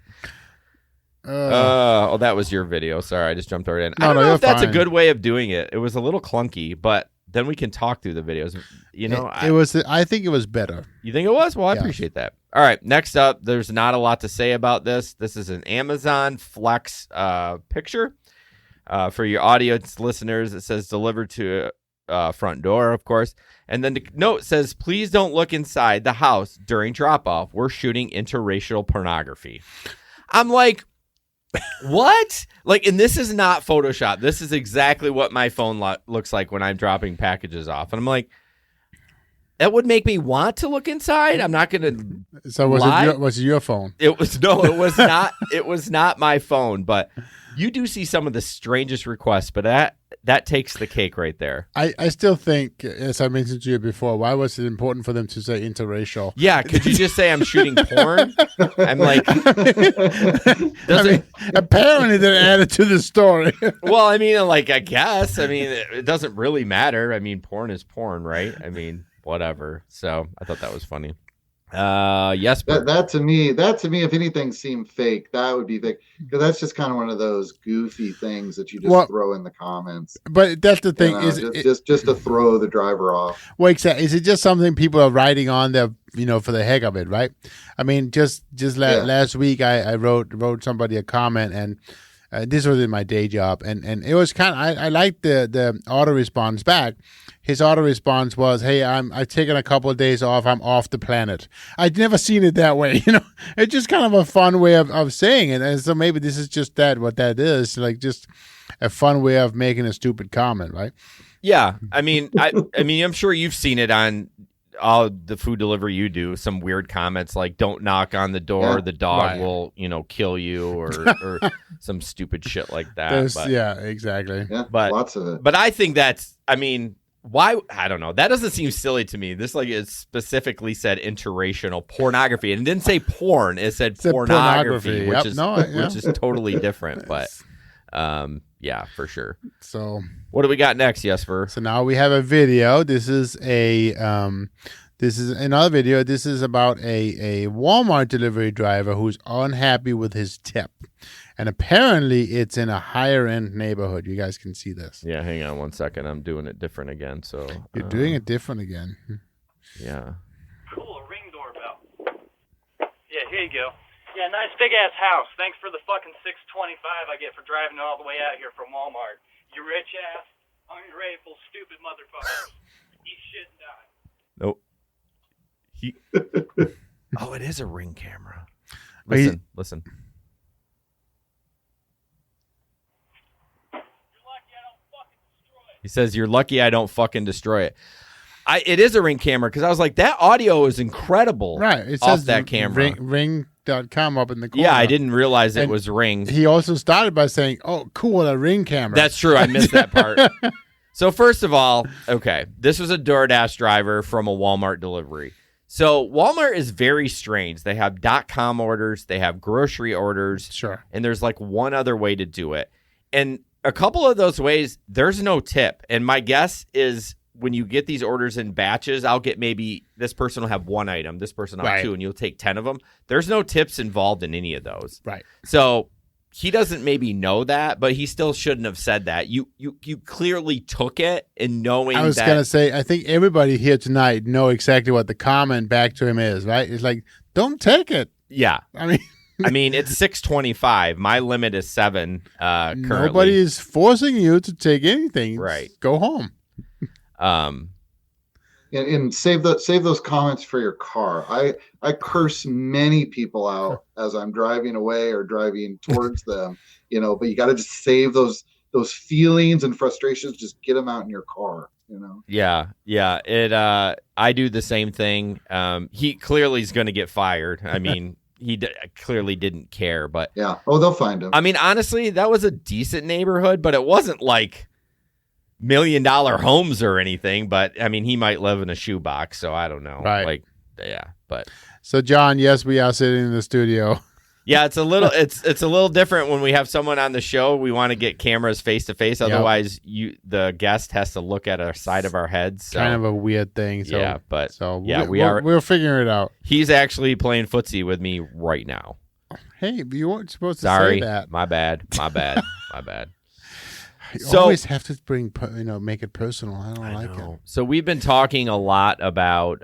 Speaker 1: That was your video. Sorry, I just jumped right in. I don't know if that's a good way of doing it. It was a little clunky, but then we can talk through the videos. I
Speaker 2: think it was better.
Speaker 1: You think it was? Well, I appreciate that. All right. Next up, there's not a lot to say about this. This is an Amazon Flex picture. For your audience listeners, it says delivered to front door, of course. And then the note says, please don't look inside the house during drop-off. We're shooting interracial pornography. I'm like, what? Like, and this is not Photoshop. This is exactly what my phone looks like when I'm dropping packages off. And I'm like, that would make me want to look inside. I'm not going to.
Speaker 2: So was it your phone?
Speaker 1: It was not. It was not my phone. But you do see some of the strangest requests. But that takes the cake right there.
Speaker 2: I still think, as I mentioned to you before, why was it important for them to say interracial?
Speaker 1: Yeah, could you just say I'm shooting porn? I'm like,
Speaker 2: apparently they're added to the story.
Speaker 1: Well, I mean, like, I guess. I mean, it doesn't really matter. I mean, porn is porn, right? I mean, whatever. So I thought that was funny. Yes,
Speaker 3: that to me, if anything seemed fake, that would be fake, because that's just kind of one of those goofy things that you just throw in the comments.
Speaker 2: But that's the thing,
Speaker 3: just to throw the driver off.
Speaker 2: Well, exactly. Is it just something people are writing on there, for the heck of it, right? I mean, last week I wrote somebody a comment, and this was in my day job, and it was kind of, I liked the auto response back. His auto response was, "Hey, I've taken a couple of days off. I'm off the planet." I'd never seen it that way. It's just kind of a fun way of saying it. And so maybe this is just what that is, like just a fun way of making a stupid comment, right?
Speaker 1: Yeah, I mean, I'm sure you've seen it on all the food delivery you do. Some weird comments like, "Don't knock on the door; the dog will, kill you," or some stupid shit like that.
Speaker 2: Yeah, exactly.
Speaker 3: Yeah,
Speaker 1: but
Speaker 3: lots of it.
Speaker 1: But I think that's, I mean. Why? I don't know. That doesn't seem silly to me. This it specifically said interracial pornography, and it didn't say porn. It said pornography, which is totally different. But yeah, for sure.
Speaker 2: So
Speaker 1: what do we got next, Jesper?
Speaker 2: So now we have a video. This is another video. This is about a Walmart delivery driver who's unhappy with his tip. And apparently it's in a higher end neighborhood. You guys can see this.
Speaker 1: Yeah, hang on one second. I'm doing it different again. So
Speaker 2: you're doing it different again.
Speaker 1: Yeah.
Speaker 6: Cool, a ring doorbell. Yeah, here you go. Yeah, nice big ass house. Thanks for the fucking $6.25 I get for driving all the way out here from Walmart. You rich ass, ungrateful, stupid motherfucker. Eat shit and die.
Speaker 1: Nope. Oh, it is a Ring camera. Listen. He says, "You're lucky I don't fucking destroy it." It is a Ring camera because I was like, that audio is incredible.
Speaker 2: Right. It
Speaker 1: off
Speaker 2: says
Speaker 1: that camera.
Speaker 2: Ring.com up in the corner.
Speaker 1: Yeah, I didn't realize it was Ring.
Speaker 2: He also started by saying, "Oh, cool, a Ring camera."
Speaker 1: That's true. I missed that part. So first of all, okay, this was a DoorDash driver from a Walmart delivery. So Walmart is very strange. They have .com orders, they have grocery orders,
Speaker 2: Sure.
Speaker 1: and there's like one other way to do it. And a couple of those ways, there's no tip. And my guess is when you get these orders in batches, I'll get maybe this person will have one item, this person will have
Speaker 2: Right.
Speaker 1: two, and you'll take 10 of them. There's no tips involved in any of those.
Speaker 2: Right.
Speaker 1: So he doesn't maybe know that, but he still shouldn't have said that. You clearly took it and knowing that.
Speaker 2: I was going to say, I think everybody here tonight know exactly what the comment back to him is, right? It's like, don't take it.
Speaker 1: Yeah.
Speaker 2: I mean,
Speaker 1: It's $6.25. My limit is $7 currently.
Speaker 2: nobody is forcing you to take anything.
Speaker 1: Right.
Speaker 2: Go home.
Speaker 3: And save those comments for your car. I curse many people out as I'm driving away or driving towards them, but you got to just save those feelings and frustrations. Just get them out in your car,
Speaker 1: Yeah. I do the same thing. He clearly is going to get fired. I mean, he clearly didn't care, but
Speaker 3: yeah. Oh, they'll find him.
Speaker 1: I mean, honestly, that was a decent neighborhood, but it wasn't like $1 million homes or anything. But I mean, he might live in a shoebox, so I don't know.
Speaker 2: Right.
Speaker 1: Like, yeah, but
Speaker 2: So, John, yes, we are sitting in the studio.
Speaker 1: yeah, it's a little different when we have someone on the show. We want to get cameras face to face. Otherwise, the guest has to look at our side of our heads. So.
Speaker 2: Kind of a weird thing. So,
Speaker 1: Yeah, but
Speaker 2: we're figuring it out.
Speaker 1: He's actually playing footsie with me right now.
Speaker 2: Hey, you weren't supposed to
Speaker 1: Sorry,
Speaker 2: say that.
Speaker 1: my bad.
Speaker 2: You
Speaker 1: So-
Speaker 2: always have to make it personal. I don't like it.
Speaker 1: So we've been talking a lot about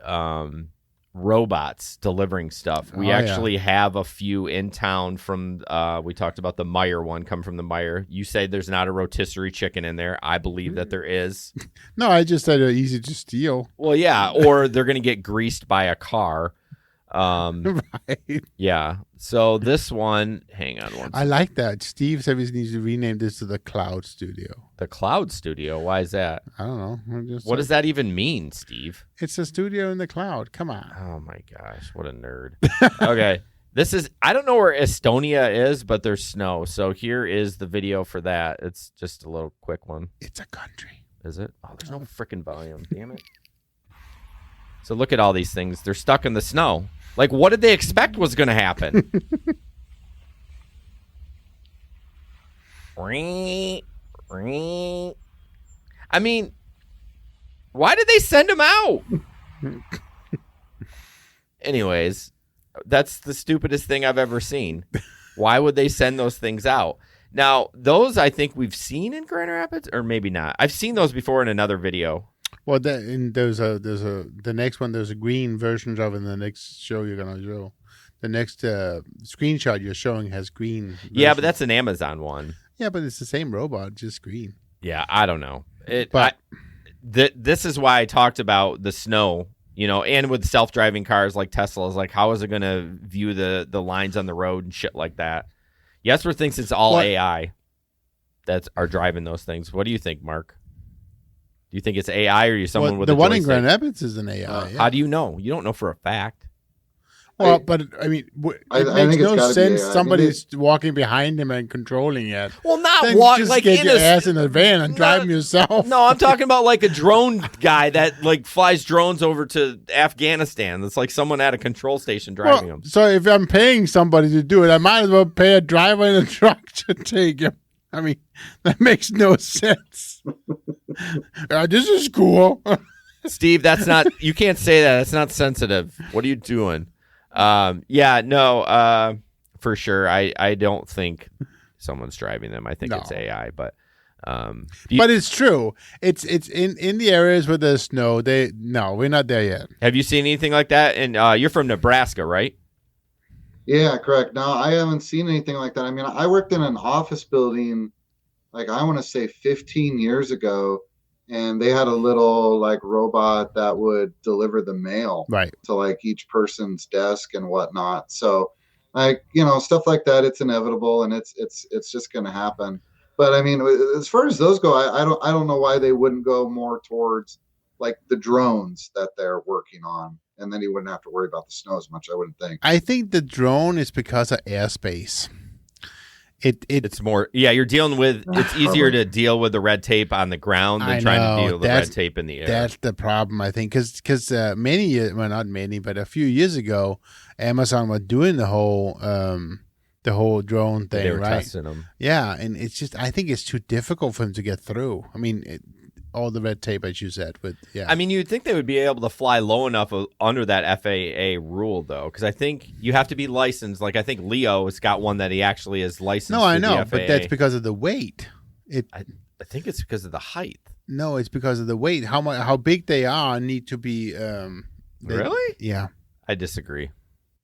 Speaker 1: robots delivering stuff. We actually have a few in town from, we talked about the Meyer one, come from the Meyer. You say there's not a rotisserie chicken in there. I believe that there is.
Speaker 2: No, I just said they're easy to steal.
Speaker 1: Well, yeah, or they're going to get greased by a car.
Speaker 2: Right.
Speaker 1: Yeah. So this one, hang on one second.
Speaker 2: I like that. Steve said he needs to rename this to the Cloud Studio.
Speaker 1: The Cloud Studio. Why is that?
Speaker 2: I don't know.
Speaker 1: What does that even mean, Steve?
Speaker 2: It's a studio in the cloud. Come on.
Speaker 1: Oh my gosh, what a nerd. Okay. I don't know where Estonia is, but there's snow. So here is the video for that. It's just a little quick one.
Speaker 2: It's a country.
Speaker 1: Is it? Oh, there's no freaking volume. Damn it. So look at all these things. They're stuck in the snow. Like, what did they expect was going to happen? I mean, why did they send him out? Anyways, that's the stupidest thing I've ever seen. Why would they send those things out? Now, those I think we've seen in Grand Rapids, or maybe not. I've seen those before in another video.
Speaker 2: Well, the next one. There's a green version of in the next show you're gonna show. The next screenshot you're showing has green.
Speaker 1: Yeah,
Speaker 2: version.
Speaker 1: but that's an Amazon one.
Speaker 2: Yeah, but it's the same robot, just green.
Speaker 1: Yeah, I don't know.
Speaker 2: But
Speaker 1: this is why I talked about the snow, and with self-driving cars like Teslas, like how is it going to view the lines on the road and shit like that? Jesper thinks it's all AI that are driving those things. What do you think, Mark? Do you think it's AI or are you someone with
Speaker 2: the
Speaker 1: a
Speaker 2: one in
Speaker 1: joystick?
Speaker 2: Grand Rapids is an AI.
Speaker 1: How do you know? You don't know for a fact.
Speaker 2: Well, but I mean, it
Speaker 3: I
Speaker 2: makes
Speaker 3: think it's
Speaker 2: no
Speaker 3: gotta be
Speaker 2: sense.
Speaker 3: AI.
Speaker 2: Somebody's walking behind him and controlling it.
Speaker 1: Well, not
Speaker 2: Then
Speaker 1: walk
Speaker 2: just
Speaker 1: like
Speaker 2: get
Speaker 1: in
Speaker 2: your
Speaker 1: a
Speaker 2: ass in a van and drive them yourself.
Speaker 1: No, I'm talking about like a drone guy that like flies drones over to Afghanistan. That's like someone at a control station driving them.
Speaker 2: So if I'm paying somebody to do it, I might as well pay a driver in a truck to take him. I mean, that makes no sense. This is cool.
Speaker 1: Steve, that's not. You can't say that. That's not sensitive. What are you doing? For sure. I don't think someone's driving them. I think it's AI, but
Speaker 2: But it's true. It's in the areas where there's snow. We're not there yet.
Speaker 1: Have you seen anything like that? And you're from Nebraska, right?
Speaker 3: Yeah, correct. No, I haven't seen anything like that. I mean, I worked in an office building, like I want to say 15 years ago, and they had a little like robot that would deliver the mail to like each person's desk and whatnot. So, like, you know, stuff like that, it's inevitable and it's just going to happen. But I mean, as far as those go, I don't know why they wouldn't go more towards like the drones that they're working on. And then you wouldn't have to worry about the snow as much, I wouldn't think.
Speaker 2: I think the drone is because of airspace. It's
Speaker 1: more, you're dealing with, it's easier to deal with the red tape on the ground than trying to deal with the red tape in the air.
Speaker 2: That's the problem, I think, because many years, well, not many, but a few years ago, Amazon was doing the whole drone thing,
Speaker 1: they were
Speaker 2: right?
Speaker 1: testing them.
Speaker 2: Yeah, and it's just, I think it's too difficult for them to get through. I mean, all the red tape, as you said.
Speaker 1: I mean, you'd think they would be able to fly low enough under that FAA rule, though, because I think you have to be licensed. Like, I think Leo has got one that he actually is licensed.
Speaker 2: No, I know,
Speaker 1: the FAA.
Speaker 2: but that's because of the weight.
Speaker 1: I think it's because of the height.
Speaker 2: No, it's because of the weight. How big they are need to be.
Speaker 1: Really?
Speaker 2: Yeah.
Speaker 1: I disagree.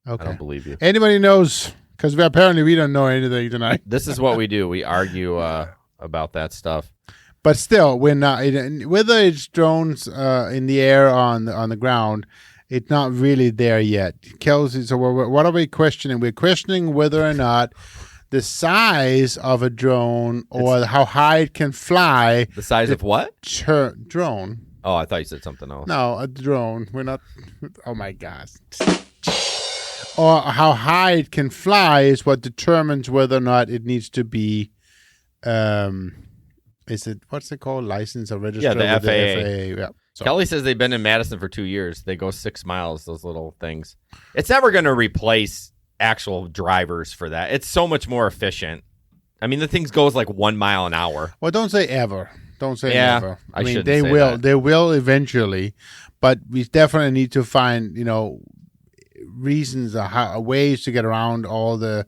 Speaker 2: Okay.
Speaker 1: I don't believe you.
Speaker 2: Anybody knows? Because apparently we don't know anything tonight.
Speaker 1: This is what we do. We argue about that stuff.
Speaker 2: But still, we're not. Whether it's drones in the air or on the ground, it's not really there yet. Kelsey, so what are we questioning? We're questioning whether or not the size of a drone or how high it can fly.
Speaker 1: The size of what?
Speaker 2: Drone.
Speaker 1: Oh, I thought you said something else.
Speaker 2: No, a drone. We're not. Oh my gosh. Or how high it can fly is what determines whether or not it needs to be. Is it, what's it called? License or register?
Speaker 1: Yeah, the FAA.
Speaker 2: Yeah. So.
Speaker 1: Kelly says they've been in Madison for 2 years. They go 6 miles, those little things. It's never going to replace actual drivers for that. It's so much more efficient. I mean, the thing goes like 1 mile an hour.
Speaker 2: Well, don't say ever. Don't say never.
Speaker 1: I mean,
Speaker 2: they will. That. They will eventually, but we definitely need to find, reasons or ways to get around all the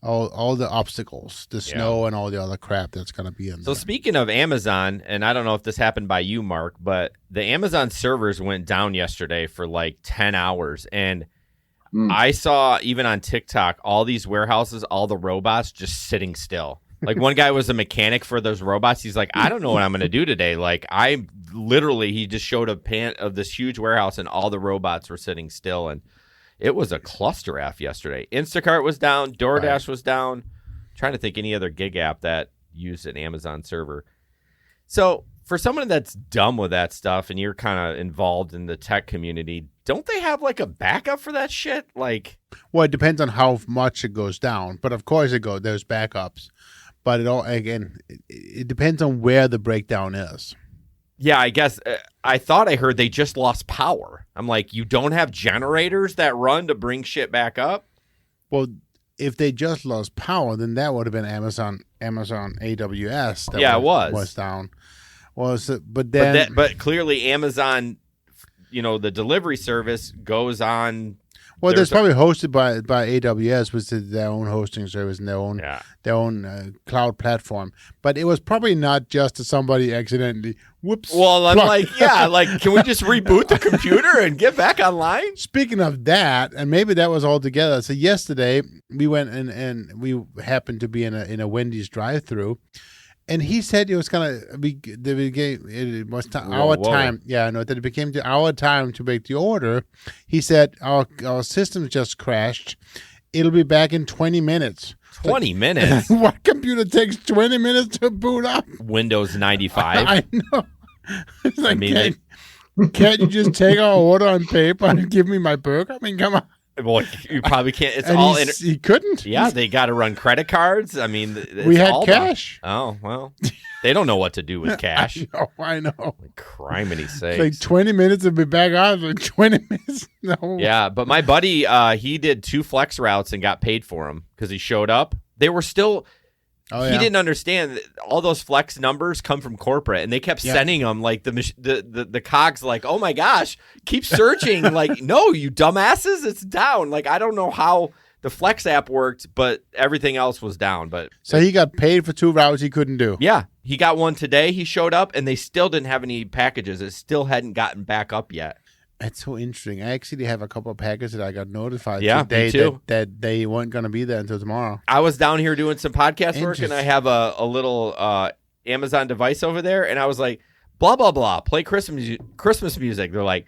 Speaker 2: obstacles, the snow and all the other crap that's going to be in there.
Speaker 1: So speaking of Amazon, and I don't know if this happened by you, Mark, but the Amazon servers went down yesterday for like 10 hours. And I saw even on TikTok, all these warehouses, all the robots just sitting still. Like one guy was a mechanic for those robots. He's like, I don't know what I'm going to do today. Like he just showed a pan of this huge warehouse and all the robots were sitting still. And it was a cluster F yesterday. Instacart was down. DoorDash was down. I'm trying to think any other gig app that used an Amazon server. So for someone that's dumb with that stuff and you're kind of involved in the tech community, don't they have like a backup for that shit? Like,
Speaker 2: well, it depends on how much it goes down. But of course there's backups. But it depends on where the breakdown is.
Speaker 1: Yeah, I guess I thought I heard they just lost power. I'm like, you don't have generators that run to bring shit back up?
Speaker 2: Well, if they just lost power, then that would have been Amazon AWS.
Speaker 1: It
Speaker 2: was down. But
Speaker 1: clearly Amazon, the delivery service goes on.
Speaker 2: Well, that's probably hosted by AWS, which is their own hosting service and their own cloud platform. But it was probably not just somebody accidentally, whoops.
Speaker 1: Well, I'm like, can we just reboot the computer and get back online?
Speaker 2: Speaking of that, and maybe that was all together. So yesterday we went and we happened to be in a Wendy's drive-through. And he said it was our time. Yeah, no, that it became our time to make the order. He said our system just crashed. It'll be back in 20 minutes.
Speaker 1: 20 minutes?
Speaker 2: What computer takes 20 minutes to boot up?
Speaker 1: Windows 95.
Speaker 2: I know. It's like, can't you just take our order on paper and give me my burger? I mean, come on.
Speaker 1: Well, you probably can't. It's
Speaker 2: and
Speaker 1: all
Speaker 2: he couldn't.
Speaker 1: Yeah, they got to run credit cards. I mean,
Speaker 2: we had cash.
Speaker 1: Oh well, they don't know what to do with cash.
Speaker 2: I know.
Speaker 1: Like, criminy sakes.
Speaker 2: Like 20 minutes to be back out. Like 20 minutes. No.
Speaker 1: Yeah, but my buddy, he did 2 flex routes and got paid for them because he showed up. They were still. He didn't understand that all those flex numbers come from corporate, and they kept sending them like the cogs like, oh my gosh, keep searching. Like, no, you dumbasses, it's down. Like, I don't know how The Flex app worked, but everything else was down. But
Speaker 2: So he got paid for 2 routes he couldn't do.
Speaker 1: yeah, he got one today. He showed up, and they still didn't have any packages. It still hadn't gotten back up yet.
Speaker 2: That's so interesting. I actually have a couple of packages that I got notified
Speaker 1: Yeah,
Speaker 2: today
Speaker 1: me too.
Speaker 2: that they weren't going to be there until tomorrow.
Speaker 1: I was down here doing some podcast work, and I
Speaker 2: Interesting.
Speaker 1: have a little Amazon device over there, and I was like, blah, blah, blah, play Christmas music. They're like,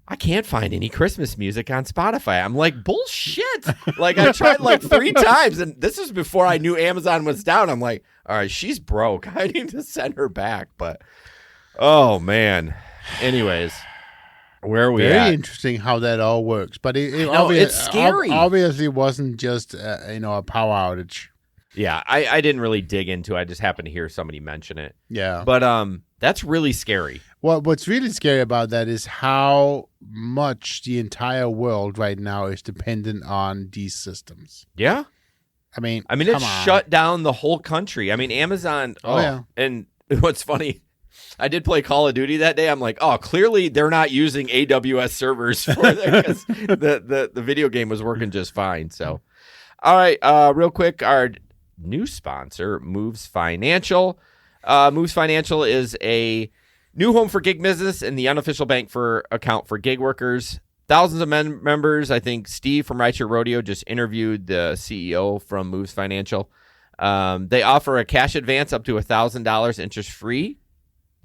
Speaker 1: I can't find any Christmas music on Spotify. I'm like, bullshit. Like, I tried like 3 times, and this is before I knew Amazon was down. I'm like, all right, she's broke. I need to send her back. But, oh, man. Anyways, where are we
Speaker 2: Very
Speaker 1: at?
Speaker 2: interesting how that all works. But it
Speaker 1: I know, it's scary.
Speaker 2: Obviously wasn't just, a power outage.
Speaker 1: Yeah, I didn't really dig into it. I just happened to hear somebody mention it.
Speaker 2: Yeah.
Speaker 1: But that's really scary.
Speaker 2: What's really scary about that is how much the entire world right now is dependent on these systems.
Speaker 1: Yeah.
Speaker 2: I mean,
Speaker 1: It
Speaker 2: come on.
Speaker 1: shut down the whole country. I mean, Amazon.
Speaker 2: Oh, yeah.
Speaker 1: And what's funny, I did play Call of Duty that day. I'm like, oh, clearly they're not using AWS servers for that because the video game was working just fine. So, all right, real quick, our new sponsor, Moves Financial. Moves Financial is a new home for gig business and the unofficial bank for account for gig workers. Thousands of members. I think Steve from Rideshare Rodeo just interviewed the CEO from Moves Financial. They offer a cash advance up to $1,000 interest free,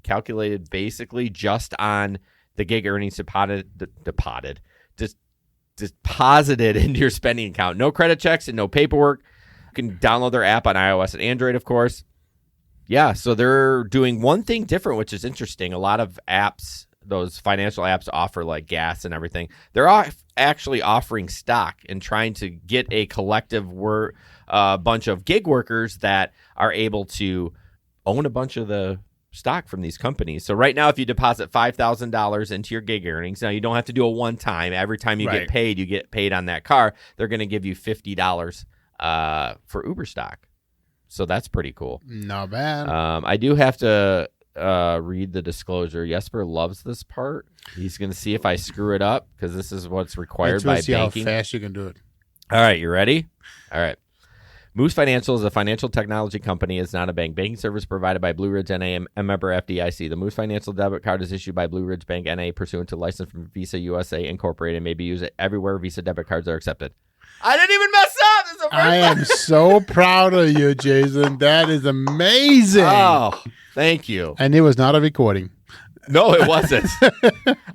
Speaker 1: calculated basically just on the gig earnings deposited into your spending account. No credit checks and no paperwork. You can download their app on iOS and Android, of course. Yeah, so they're doing one thing different, which is interesting. A lot of apps, those financial apps, offer like gas and everything. They're actually offering stock and trying to get a collective bunch of gig workers that are able to own a bunch of the stock from these companies. So right now, if you deposit $5,000 into your gig earnings, now you don't have to do a one time. Every time you get paid, you get paid on that car. They're going to give you $50 for Uber stock. So that's pretty cool.
Speaker 2: Not bad.
Speaker 1: I do have to read the disclosure. Jesper loves this part. He's going to see if I screw it up because this is what's required by
Speaker 2: see
Speaker 1: banking.
Speaker 2: how fast you can do it.
Speaker 1: All right, you ready? All right. Moose Financial is a financial technology company. It's not a bank. Banking service provided by Blue Ridge NA, a member FDIC. The Moose Financial debit card is issued by Blue Ridge Bank NA pursuant to license from Visa USA Incorporated and may be used everywhere Visa debit cards are accepted. I didn't even mess up. This is the first
Speaker 2: I am so proud of you, Jason. That is amazing.
Speaker 1: Oh, thank you.
Speaker 2: And it was not a recording.
Speaker 1: No, it wasn't.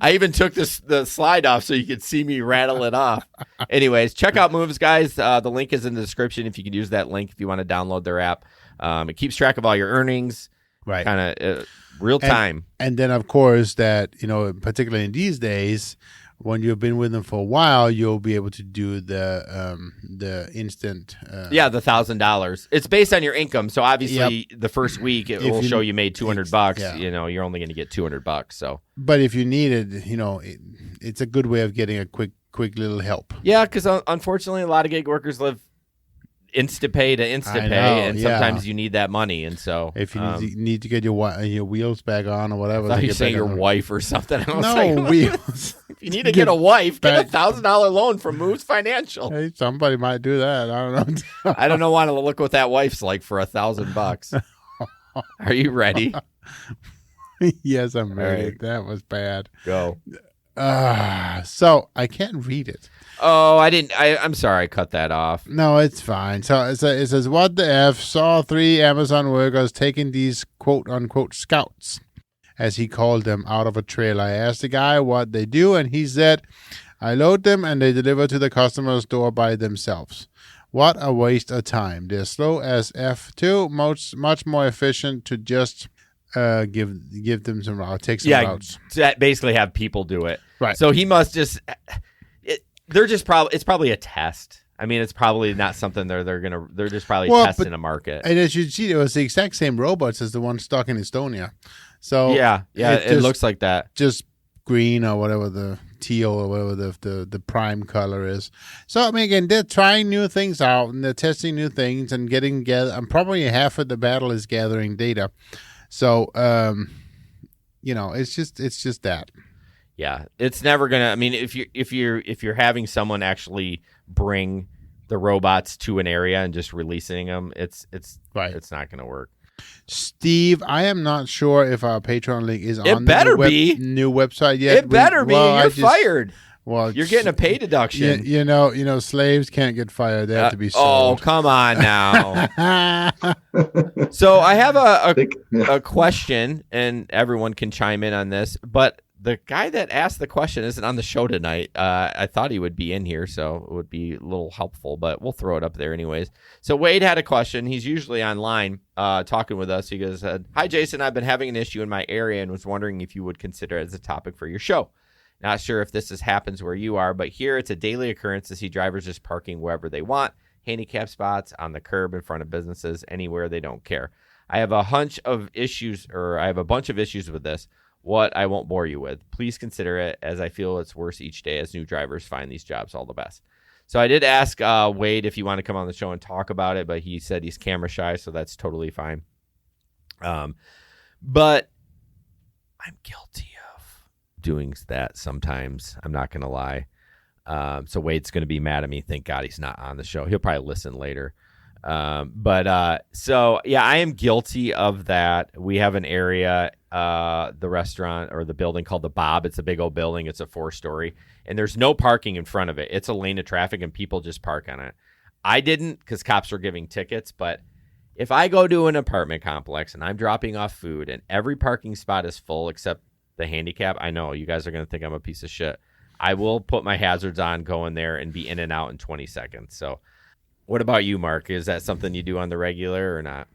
Speaker 1: I even took the slide off so you could see me rattle it off. Anyways, check out Moves, guys. The link is in the description if you could use that link if you want to download their app. It keeps track of all your earnings,
Speaker 2: Right.
Speaker 1: kind of real time.
Speaker 2: And then, of course, that, particularly in these days, when you've been with them for a while, you'll be able to do the instant.
Speaker 1: The $1,000. It's based on your income, so obviously the first week it will show you made $200.
Speaker 2: Yeah.
Speaker 1: You're only going to get $200. So
Speaker 2: But if you need it, it's a good way of getting a quick little help.
Speaker 1: yeah, because unfortunately a lot of gig workers live Instapay to Instapay, and sometimes you need that money, and so
Speaker 2: If you need to get your wheels back on or whatever,
Speaker 1: I thought
Speaker 2: to
Speaker 1: you
Speaker 2: get
Speaker 1: saying
Speaker 2: back
Speaker 1: your
Speaker 2: on.
Speaker 1: wife or something. I was
Speaker 2: No
Speaker 1: like,
Speaker 2: wheels.
Speaker 1: if you need to get a wife, get a $1,000 loan from Moose Financial.
Speaker 2: Hey, somebody might do that. I don't know.
Speaker 1: I don't want to look what that wife's like for $1,000. Are you ready?
Speaker 2: Yes, I'm ready.
Speaker 1: right.
Speaker 2: That was bad.
Speaker 1: Go.
Speaker 2: So I can't read it.
Speaker 1: Oh, I didn't. I'm sorry, I cut that off.
Speaker 2: No, it's fine. So it says, what the F, saw 3 Amazon workers taking these quote-unquote scouts, as he called them, out of a trailer. I asked the guy what they do, and he said, I load them, and they deliver to the customer's door by themselves. What a waste of time. They're slow as F2, much more efficient to just give them some routes, take some routes.
Speaker 1: Basically have people do it.
Speaker 2: Right.
Speaker 1: So he must just... it's probably a test. I mean, it's probably not something they're just probably testing a market.
Speaker 2: And as you see, it was the exact same robots as the one stuck in Estonia. So
Speaker 1: yeah, it looks like that.
Speaker 2: Just green or whatever, the teal or whatever the prime color is. So I mean, again, they're trying new things out and they're testing new things and getting together. And probably half of the battle is gathering data. So it's just that.
Speaker 1: Yeah, it's never gonna. I mean, if you're having someone actually bring the robots to an area and just releasing them. It's
Speaker 2: Right.
Speaker 1: It's not going to work.
Speaker 2: Steve, I am not sure if our Patreon link is on
Speaker 1: better
Speaker 2: the
Speaker 1: be.
Speaker 2: new website yet.
Speaker 1: It better be. You're fired.
Speaker 2: Well,
Speaker 1: You're getting a pay deduction.
Speaker 2: You know, slaves can't get fired. They have to be
Speaker 1: oh,
Speaker 2: sold.
Speaker 1: come on now. So I have a question, and everyone can chime in on this, but the guy that asked the question isn't on the show tonight. I thought he would be in here, so it would be a little helpful, but we'll throw it up there anyways. So Wade had a question. He's usually online talking with us. He goes, "Hi, Jason. I've been having an issue in my area and was wondering if you would consider it as a topic for your show. Not sure if this happens where you are, but here it's a daily occurrence to see drivers just parking wherever they want, handicap spots, on the curb, in front of businesses, anywhere they don't care. I have a bunch of issues with this. What I won't bore you with. Please consider it, as I feel it's worse each day as new drivers find these jobs. All the best." So I did ask Wade if he wanted to come on the show and talk about it, but he said he's camera shy, so that's totally fine. But I'm guilty of doing that sometimes. I'm not going to lie. So Wade's going to be mad at me. Thank God he's not on the show. He'll probably listen later. So yeah, I am guilty of that. We have an area, the restaurant or the building called the Bob. It's a big old building. It's a 4-story and there's no parking in front of it. It's a lane of traffic and people just park on it. I didn't because cops were giving tickets, but if I go to an apartment complex and I'm dropping off food and every parking spot is full except the handicap, I know you guys are going to think I'm a piece of shit. I will put my hazards on, go in there and be in and out in 20 seconds. So what about you, Mark? Is that something you do on the regular or not?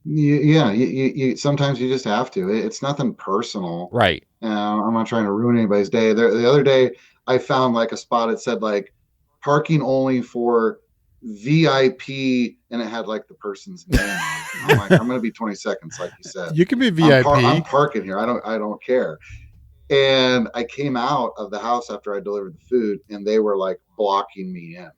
Speaker 3: Yeah, you sometimes you just have to. It's nothing personal,
Speaker 1: right?
Speaker 3: I'm not trying to ruin anybody's day. The other day, I found like a spot. It said like parking only for VIP, and it had like the person's name. I'm like, I'm gonna be 20 seconds, like you said.
Speaker 2: You can be VIP.
Speaker 3: I'm parking here. I don't care. And I came out of the house after I delivered the food, and they were like blocking me in.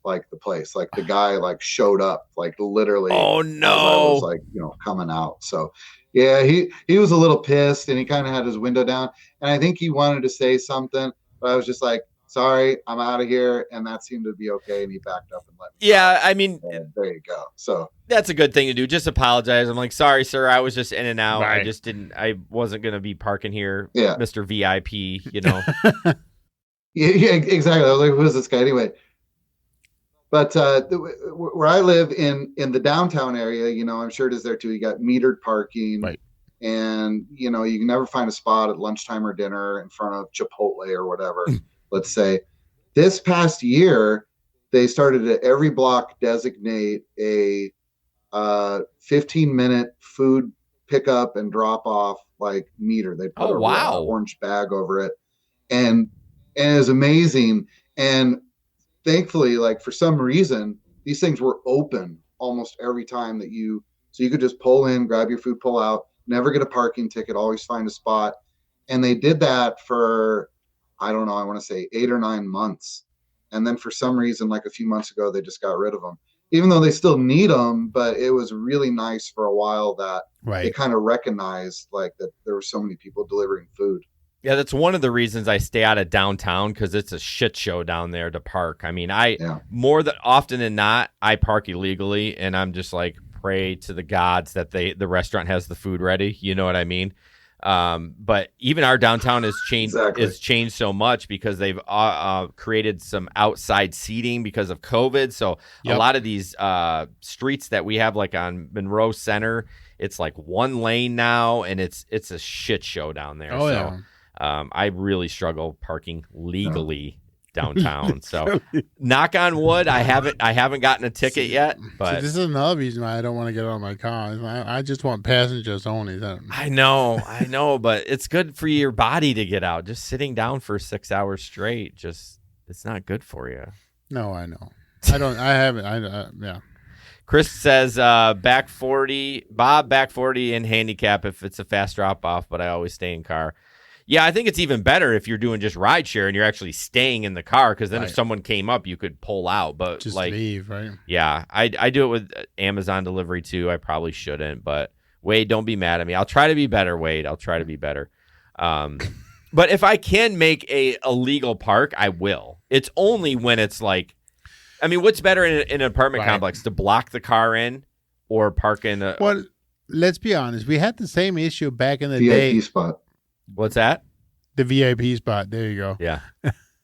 Speaker 3: Like the place, like the guy like showed up, like literally.
Speaker 1: Oh no!
Speaker 3: I was like, coming out. So, yeah, he was a little pissed, and he kind of had his window down, and I think he wanted to say something, but I was just like, "Sorry, I'm out of here," and that seemed to be okay, and he backed up and let me.
Speaker 1: Yeah, I mean,
Speaker 3: there you go. So
Speaker 1: that's a good thing to do. Just apologize. I'm like, "Sorry, sir, I was just in and out.
Speaker 2: Right.
Speaker 1: I wasn't gonna be parking here,
Speaker 3: yeah.
Speaker 1: Mr. VIP."
Speaker 3: Yeah, exactly. I was like, "Who is this guy anyway?" But where I live in the downtown area, I'm sure it is there too. You got metered parking,
Speaker 2: right?
Speaker 3: And you can never find a spot at lunchtime or dinner in front of Chipotle or whatever. Let's say this past year, they started at every block designate a 15-minute food pickup and drop off like meter. They put a orange bag over it, and it was amazing. And thankfully, like for some reason, these things were open almost every time so you could just pull in, grab your food, pull out, never get a parking ticket, always find a spot. And they did that for, I don't know, I want to say 8 or 9 months. And then for some reason, like a few months ago, they just got rid of them, even though they still need them. But it was really nice for a while that they kind of recognized like that there were so many people delivering food.
Speaker 1: Yeah, that's one of the reasons I stay out of downtown, because it's a shit show down there to park. I mean, more than often than not, I park illegally, and I'm just like pray to the gods that the restaurant has the food ready. You know what I mean? But even our downtown has changed so much because they've created some outside seating because of COVID. So a lot of these streets that we have, like on Monroe Center, it's like one lane now, and it's a shit show down there.
Speaker 2: Oh, yeah.
Speaker 1: I really struggle parking legally downtown. So knock on wood, I haven't gotten a ticket yet. But
Speaker 2: this is another reason why I don't want to get out of my car. I just want passengers only.
Speaker 1: I know, but it's good for your body to get out. Just sitting down for 6 hours straight, it's not good for you.
Speaker 2: No, I know. I haven't. Yeah.
Speaker 1: Chris says, back 40, Bob, back 40 in handicap if it's a fast drop off, but I always stay in car. Yeah, I think it's even better if you're doing just ride share and you're actually staying in the car, because then if someone came up, you could pull out. But
Speaker 2: just leave, right?
Speaker 1: Yeah, I do it with Amazon delivery too. I probably shouldn't, but Wade, don't be mad at me. I'll try to be better, Wade. I'll try to be better. But if I can make a legal park, I will. It's only when it's like I mean, what's better in an apartment
Speaker 2: Right.
Speaker 1: complex, to block the car in or park in a...
Speaker 2: Well, let's be honest. We had the same issue back in the
Speaker 3: VIP
Speaker 2: day.
Speaker 3: spot.
Speaker 1: What's that?
Speaker 2: The VIP spot. There you go.
Speaker 1: Yeah.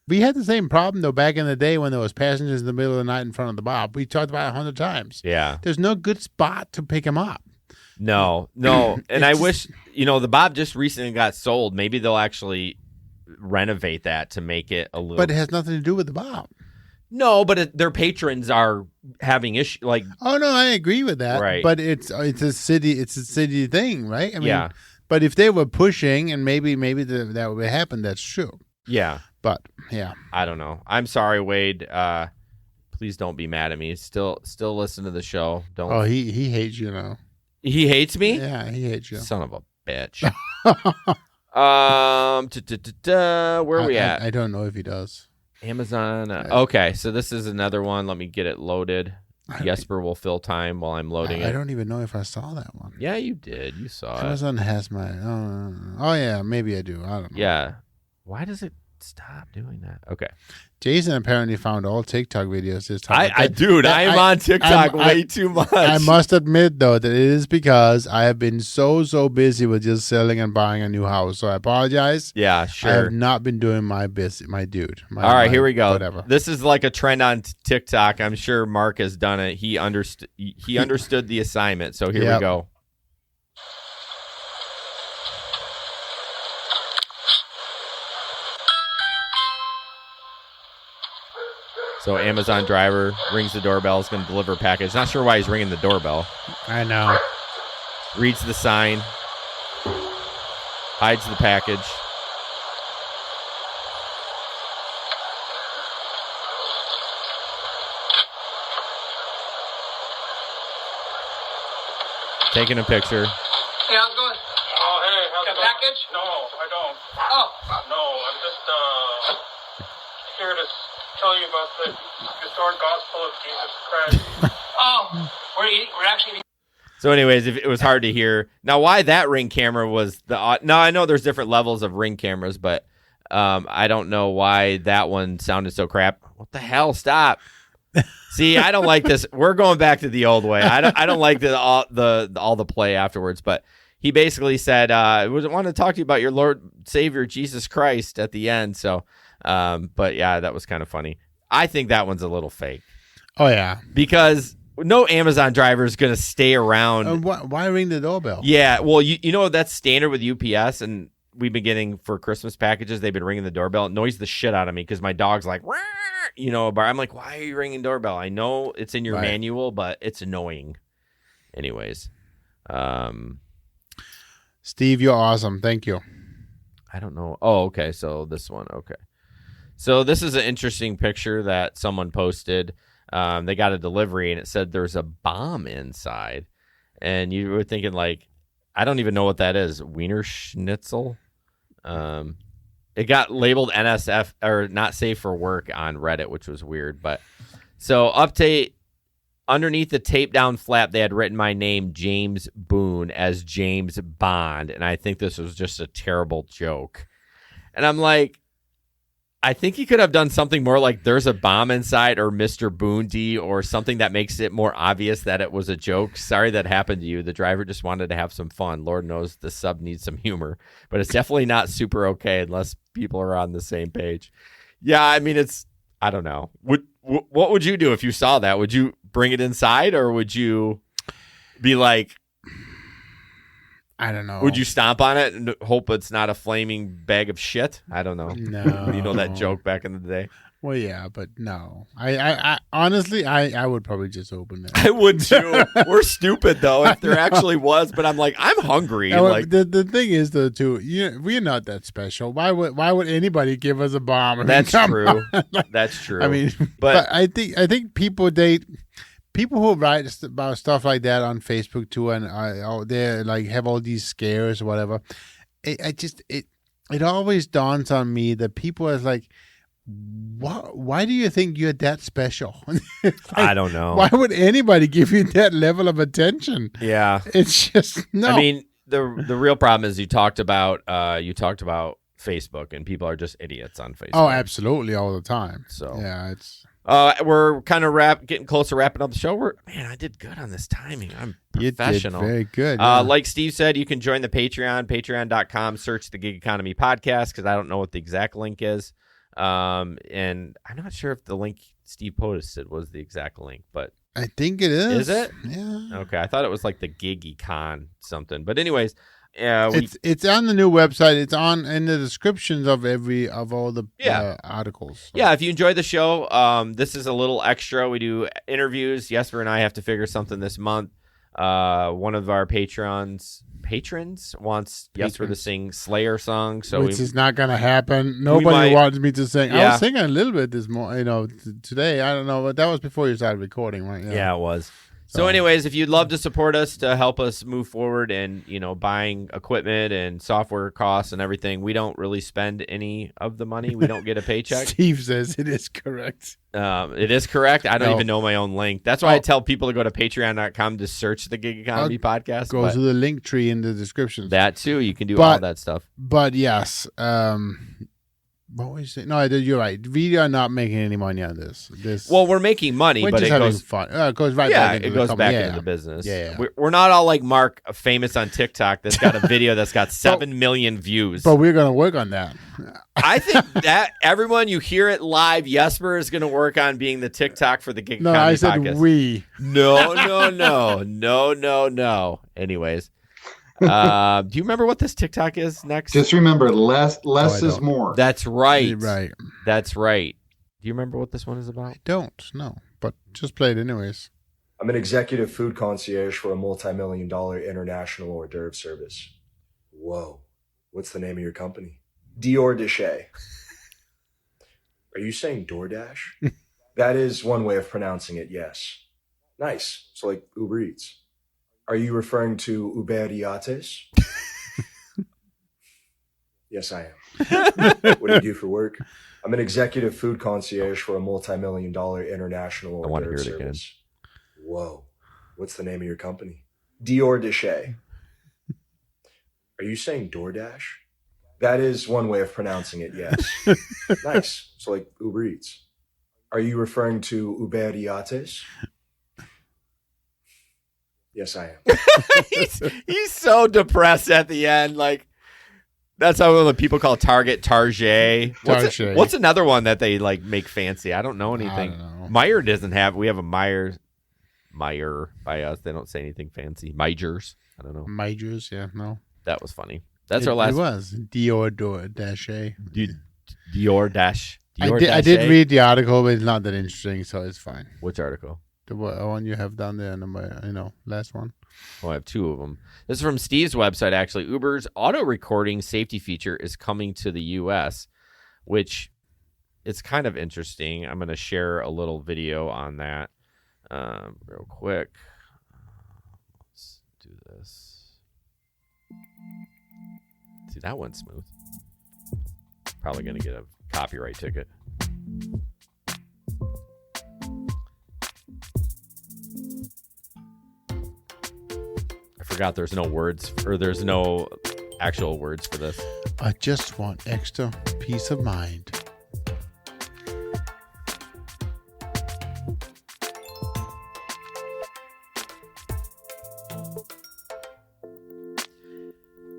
Speaker 2: We had the same problem, though, back in the day when there was passengers in the middle of the night in front of the bar. We talked about it 100 times.
Speaker 1: Yeah.
Speaker 2: There's no good spot to pick them up.
Speaker 1: No. And I wish, the Bob just recently got sold. Maybe they'll actually renovate that to make it a little...
Speaker 2: But it has nothing to do with the bar.
Speaker 1: No, but their patrons are having issue. Like,
Speaker 2: Oh, no, I agree with that.
Speaker 1: Right.
Speaker 2: But it's a city thing, right? I mean,
Speaker 1: yeah.
Speaker 2: But if they were pushing and maybe that would happen, that's true.
Speaker 1: Yeah.
Speaker 2: But, yeah.
Speaker 1: I don't know. I'm sorry, Wade. Please don't be mad at me. Still listen to the show. Don't.
Speaker 2: Oh, he hates you now.
Speaker 1: He hates me?
Speaker 2: Yeah, he hates you.
Speaker 1: Son of a bitch. Where are we at?
Speaker 2: I don't know if he does.
Speaker 1: Amazon. Okay, so this is another one. Let me get it loaded. Jesper will fill time while I'm loading
Speaker 2: I
Speaker 1: it.
Speaker 2: don't even know if I saw that one.
Speaker 1: Yeah, you did. You saw it.
Speaker 2: Amazon has my. Oh yeah, maybe I do. I don't know.
Speaker 1: Yeah. Why does it stop doing that? Okay.
Speaker 2: Jason apparently found all TikTok videos this time.
Speaker 1: I am on TikTok way too much.
Speaker 2: I must admit though that it is because I have been so busy with just selling and buying a new house. So I apologize.
Speaker 1: Yeah,
Speaker 2: I
Speaker 1: sure.
Speaker 2: have not been doing my dude.
Speaker 1: All right, here we go.
Speaker 2: Whatever.
Speaker 1: This is like a trend on TikTok. I'm sure Mark has done it. He understood the assignment. So here we go. So Amazon driver rings the doorbell. Is going to deliver a package. Not sure why he's ringing the doorbell.
Speaker 2: I know.
Speaker 1: Reads the sign. Hides the package. Taking a picture.
Speaker 7: Hey, how's it going?
Speaker 6: Oh, hey, how's
Speaker 7: Got
Speaker 6: it
Speaker 7: a
Speaker 6: going?
Speaker 7: package?
Speaker 6: No, I don't.
Speaker 7: Oh,
Speaker 6: No, I'm just here to tell you about the historic gospel of Jesus Christ.
Speaker 7: we're actually.
Speaker 1: So anyways, if it was hard to hear. Now, why that Ring camera was the... Now, I know there's different levels of Ring cameras, but I don't know why that one sounded so crap. What the hell? Stop. See, I don't like this. We're going back to the old way. I don't like all the play afterwards, but he basically said, I want to talk to you about your Lord Savior Jesus Christ at the end. So, but yeah, that was kind of funny. I think that one's a little fake.
Speaker 2: Oh yeah.
Speaker 1: Because no Amazon driver is going to stay around.
Speaker 2: Why ring the doorbell?
Speaker 1: Yeah, well, you know that's standard with UPS, and we've been getting for Christmas packages. They've been ringing the doorbell. It annoys the shit out of me because my dog's like, "Rah!" I'm like, why are you ringing doorbell? I know it's in your manual, but it's annoying. Anyways,
Speaker 2: Steve, you're awesome. Thank you.
Speaker 1: I don't know. Oh, okay. So this one, okay. So this is an interesting picture that someone posted. They got a delivery, and it said there's a bomb inside, and you were thinking like, I don't even know what that is. Wiener Schnitzel. It got labeled NSF or not safe for work on Reddit, which was weird. But so update underneath the tape down flap, they had written my name, James Boone, as James Bond. And I think this was just a terrible joke. And I'm like, I think he could have done something more like there's a bomb inside or Mr. Boondy or something that makes it more obvious that it was a joke. Sorry that happened to you. The driver just wanted to have some fun. Lord knows the sub needs some humor, but it's definitely not super okay unless people are on the same page. Yeah, I mean, I don't know. What would you do if you saw that? Would you bring it inside or would you be like,
Speaker 2: I don't know.
Speaker 1: Would you stomp on it and hope it's not a flaming bag of shit? I don't know.
Speaker 2: No.
Speaker 1: You know that joke back in the day?
Speaker 2: Well, yeah, but no. I honestly, I would probably just open it.
Speaker 1: I would too. We're stupid though. If there actually was, but I'm like, I'm hungry.
Speaker 2: Now,
Speaker 1: like
Speaker 2: the thing is though, too, we're not that special. Why would anybody give us a bomb? I mean,
Speaker 1: that's
Speaker 2: come
Speaker 1: true.
Speaker 2: on.
Speaker 1: That's true.
Speaker 2: I mean, but I think people who write about stuff like that on Facebook too, and they like have all these scares or whatever. It always dawns on me that people are like, why do you think you're that special? Like,
Speaker 1: I don't know.
Speaker 2: Why would anybody give you that level of attention?
Speaker 1: Yeah,
Speaker 2: it's just no.
Speaker 1: I mean, the real problem is you talked about Facebook, and people are just idiots on Facebook.
Speaker 2: Oh, absolutely, all the time.
Speaker 1: So
Speaker 2: yeah, it's.
Speaker 1: We're kind of getting close to wrapping up the show. I did good on this timing. I'm professional.
Speaker 2: You did very good. Yeah.
Speaker 1: Like Steve said, you can join the Patreon, patreon.com, search the Gig Economy Podcast, because I don't know what the exact link is. And I'm not sure if the link Steve posted was the exact link, but
Speaker 2: I think it is.
Speaker 1: Is it?
Speaker 2: Yeah.
Speaker 1: Okay. I thought it was like the Gig Econ something. But anyways,
Speaker 2: it's on the new website. It's in the descriptions of all the articles. So.
Speaker 1: Yeah, if you enjoy the show, this is a little extra. We do interviews. Jesper and I have to figure something this month. One of our patrons wants Jesper to sing Slayer songs, so
Speaker 2: which is not gonna happen. Nobody wants me to sing.
Speaker 1: Yeah.
Speaker 2: I was singing a little bit this morning, today. I don't know, but that was before you started recording, right?
Speaker 1: Yeah, it was. So anyways, if you'd love to support us to help us move forward and, buying equipment and software costs and everything, we don't really spend any of the money. We don't get a paycheck.
Speaker 2: Steve says it is correct.
Speaker 1: It is correct. I don't even know my own link. That's why I tell people to go to patreon.com to search the Gig Economy Podcast.
Speaker 2: Go to the link tree in the description.
Speaker 1: That too. You can do all that stuff.
Speaker 2: But yes, what was it? No, you're right. We are not making any money on this.
Speaker 1: Well, we're making money, but it goes
Speaker 2: fun. It goes right back into
Speaker 1: the business. Yeah. We're not all like Mark, famous on TikTok that's got a video that's got 7 million views.
Speaker 2: But we're gonna work on that.
Speaker 1: I think that everyone, you hear it live. Jesper is gonna work on being the TikTok for the Gig Economy
Speaker 2: I said
Speaker 1: Podcast.
Speaker 2: we.
Speaker 1: No. Anyways. Do you remember what this TikTok is next?
Speaker 3: Just remember, less is more.
Speaker 1: That's right.
Speaker 2: Right.
Speaker 1: That's right. Do you remember what this one is about?
Speaker 2: I don't, no. But just play it anyways.
Speaker 8: I'm an executive food concierge for a multi-million-dollar international hors d'oeuvre service. Whoa. What's the name of your company? DoorDash. Are you saying DoorDash? That is one way of pronouncing it, yes. Nice. So like Uber Eats. Are you referring to Uber Eats? Yes, I am. What do you do for work? I'm an executive food concierge for a multi-million-dollar international hors d'oeuvre service. Whoa. What's the name of your company? DoorDash. Are you saying DoorDash? That is one way of pronouncing it, yes. Nice. So like Uber Eats. Are you referring to Uber Eats? Yes, I am.
Speaker 1: he's so depressed at the end. Like, that's how the people call Target Target. What's another one that they like make fancy? I don't know anything.
Speaker 2: I don't know.
Speaker 1: Meyer doesn't have. We have a Meyer by us. They don't say anything fancy. Meijer's. I don't know.
Speaker 2: Meijer's, yeah, no.
Speaker 1: That was funny. That's our last.
Speaker 2: It was DoorDash.
Speaker 1: DoorDash.
Speaker 2: I did read the article, but it's not that interesting, so it's fine.
Speaker 1: Which article?
Speaker 2: The one you have down there, last one.
Speaker 1: Oh, I have two of them. This is from Steve's website, actually. Uber's auto recording safety feature is coming to the U.S., which it's kind of interesting. I'm going to share a little video on that real quick. Let's do this. See, that went smooth. Probably going to get a copyright ticket. I forgot there's no words, or there's no actual words for this.
Speaker 2: I just want extra peace of mind.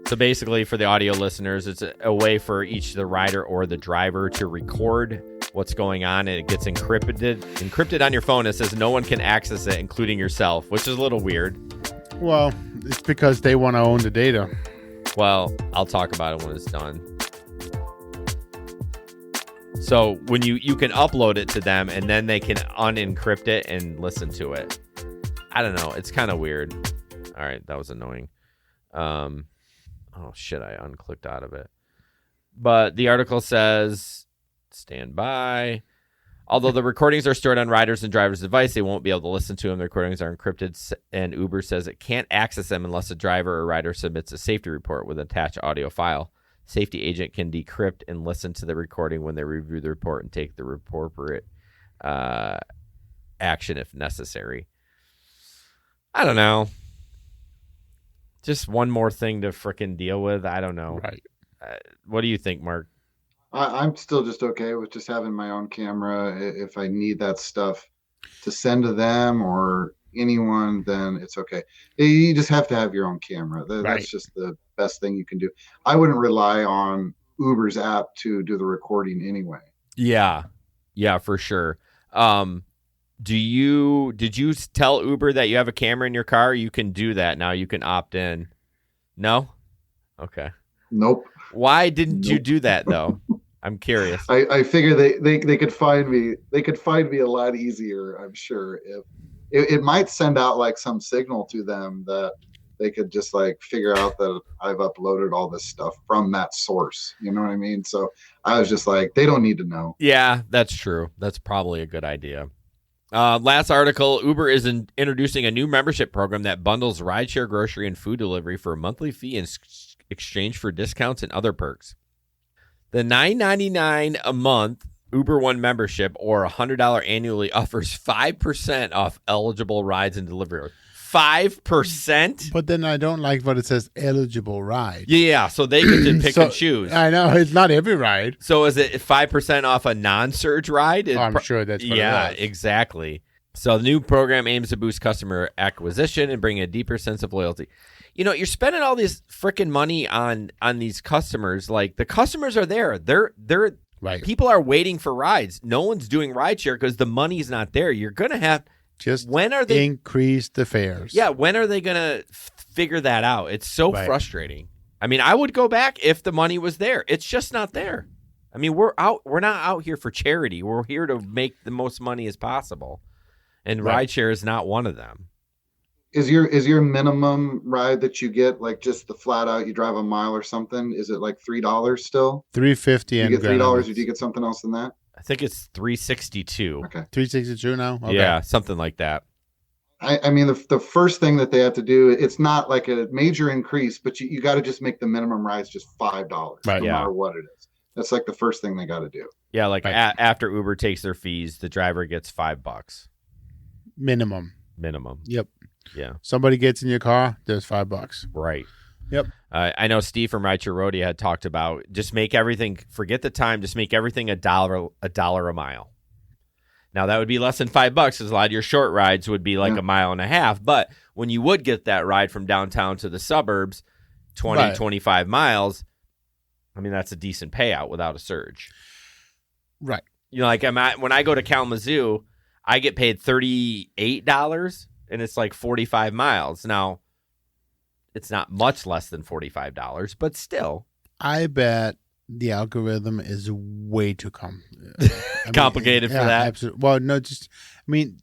Speaker 1: So basically, for the audio listeners, it's a way for each the rider or the driver to record what's going on, and it gets encrypted on your phone. It says no one can access it, including yourself, which is a little weird.
Speaker 2: Well, it's because they want to own the data.
Speaker 1: Well, I'll talk about it when it's done. So when you can upload it to them, and then they can unencrypt it and listen to it. I don't know. It's kind of weird. All right, that was annoying. Oh shit, I unclicked out of it. But the article says, stand by. Although the recordings are stored on riders and drivers' device, they won't be able to listen to them. The recordings are encrypted, and Uber says it can't access them unless a driver or rider submits a safety report with an attached audio file. Safety agent can decrypt and listen to the recording when they review the report and take the appropriate action if necessary. I don't know. Just one more thing to frickin' deal with. I don't know.
Speaker 2: Right.
Speaker 1: What do you think, Mark?
Speaker 3: I'm still just okay with just having my own camera. If I need that stuff to send to them or anyone, then it's okay. You just have to have your own camera.
Speaker 2: Right.
Speaker 3: That's just the best thing you can do. I wouldn't rely on Uber's app to do the recording anyway.
Speaker 1: Yeah, for sure. Did you tell Uber that you have a camera in your car? You can do that now. You can opt in. No? Okay.
Speaker 3: Nope.
Speaker 1: Why didn't you do that though? I'm curious.
Speaker 3: I figure they could find me. They could find me a lot easier, I'm sure. If it might send out like some signal to them that they could just like figure out that I've uploaded all this stuff from that source. You know what I mean? So I was just like, they don't need to know.
Speaker 1: Yeah, that's true. That's probably a good idea. Last article, Uber is introducing a new membership program that bundles rideshare, grocery, and food delivery for a monthly fee in exchange for discounts and other perks. The $9.99 a month Uber One membership or $100 annually offers 5% off eligible rides and delivery. 5%?
Speaker 2: But then I don't like what it says eligible ride.
Speaker 1: Yeah, so they get to pick and choose.
Speaker 2: I know, it's not every ride.
Speaker 1: So is it 5% off a non-surge ride?
Speaker 2: I'm sure that's what it is.
Speaker 1: Exactly. So the new program aims to boost customer acquisition and bring a deeper sense of loyalty. You know, you're spending all this freaking money on these customers. Like, the customers are there. They're
Speaker 2: right.
Speaker 1: People are waiting for rides. No one's doing rideshare because the money's not there. You're going to have...
Speaker 2: Just
Speaker 1: when are they
Speaker 2: increase the fares?
Speaker 1: Yeah, when are they going to figure that out? It's so
Speaker 2: Right.
Speaker 1: frustrating. I mean, I would go back if the money was there. It's just not there. I mean, we're not out here for charity. We're here to make the most money as possible. And
Speaker 2: Right.
Speaker 1: rideshare is not one of them.
Speaker 3: Is your minimum ride that you get like just the flat out you drive a mile or something? Is it like $3 still?
Speaker 2: $3.50
Speaker 3: Do you
Speaker 2: and
Speaker 3: get $3 or do you get something else than that?
Speaker 1: I think it's $3.62.
Speaker 3: Okay.
Speaker 2: $3.62 now? Okay.
Speaker 1: Yeah, something like that.
Speaker 3: I mean, the first thing that they have to do, it's not like a major increase, but you got to just make the minimum rides just $5,
Speaker 2: Right.
Speaker 3: no
Speaker 1: Yeah.
Speaker 3: matter what it is. That's like the first thing they got to do.
Speaker 1: Yeah, like
Speaker 2: Right.
Speaker 1: after Uber takes their fees, the driver gets $5
Speaker 2: Minimum.
Speaker 1: minimum.
Speaker 2: Yep.
Speaker 1: Yeah,
Speaker 2: Somebody gets in your car, there's $5.
Speaker 1: right.
Speaker 2: Yep.
Speaker 1: I know Steve from Rideshare Roadie had talked about just make everything, forget the time, just make everything $1 a mile. Now that would be less than $5 because a lot of your short rides would be like a mile and a half. But when you would get that ride from downtown to the suburbs, 20,
Speaker 2: Right.
Speaker 1: 25 miles, I mean, that's a decent payout without a surge.
Speaker 2: Right.
Speaker 1: You know, like when I go to Kalamazoo, I get paid $38 and it's like 45 miles. Now, it's not much less than $45, but still.
Speaker 2: I bet the algorithm is way too
Speaker 1: Complicated for that.
Speaker 2: Absolutely. Well, no, just, I mean,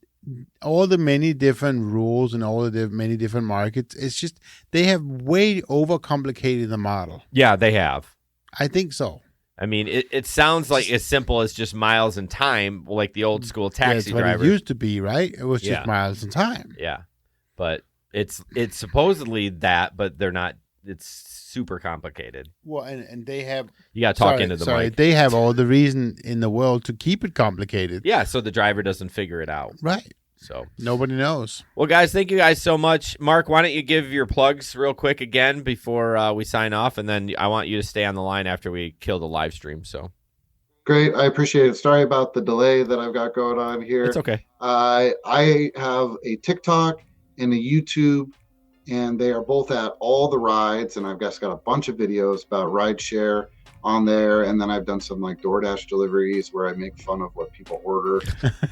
Speaker 2: all the many different rules and all of the many different markets, it's just, they have way overcomplicated the model.
Speaker 1: Yeah, they have.
Speaker 2: I think so.
Speaker 1: I mean, it sounds like as simple as just miles and time, like the old school taxi
Speaker 2: That's what
Speaker 1: driver.
Speaker 2: it used to be, right? It was just
Speaker 1: Yeah.
Speaker 2: miles and time.
Speaker 1: Yeah, but it's supposedly that, but they're not. It's super complicated.
Speaker 2: Well, and they have...
Speaker 1: You got to talk into the mic.
Speaker 2: They have all the reason in the world to keep it complicated.
Speaker 1: Yeah, so the driver doesn't figure it out.
Speaker 2: Right.
Speaker 1: So
Speaker 2: Nobody knows.
Speaker 1: well, guys, thank you guys so much. Mark, why don't you give your plugs real quick again before we sign off, and then I want you to stay on the line after we kill the live stream. So
Speaker 3: Great. I appreciate it. Sorry about the delay that I've got going on here.
Speaker 1: it's okay.
Speaker 3: I have a TikTok and a YouTube, and they are both at All the Rides. And I've just got a bunch of videos about rideshare on there. And then I've done some like DoorDash deliveries where I make fun of what people order.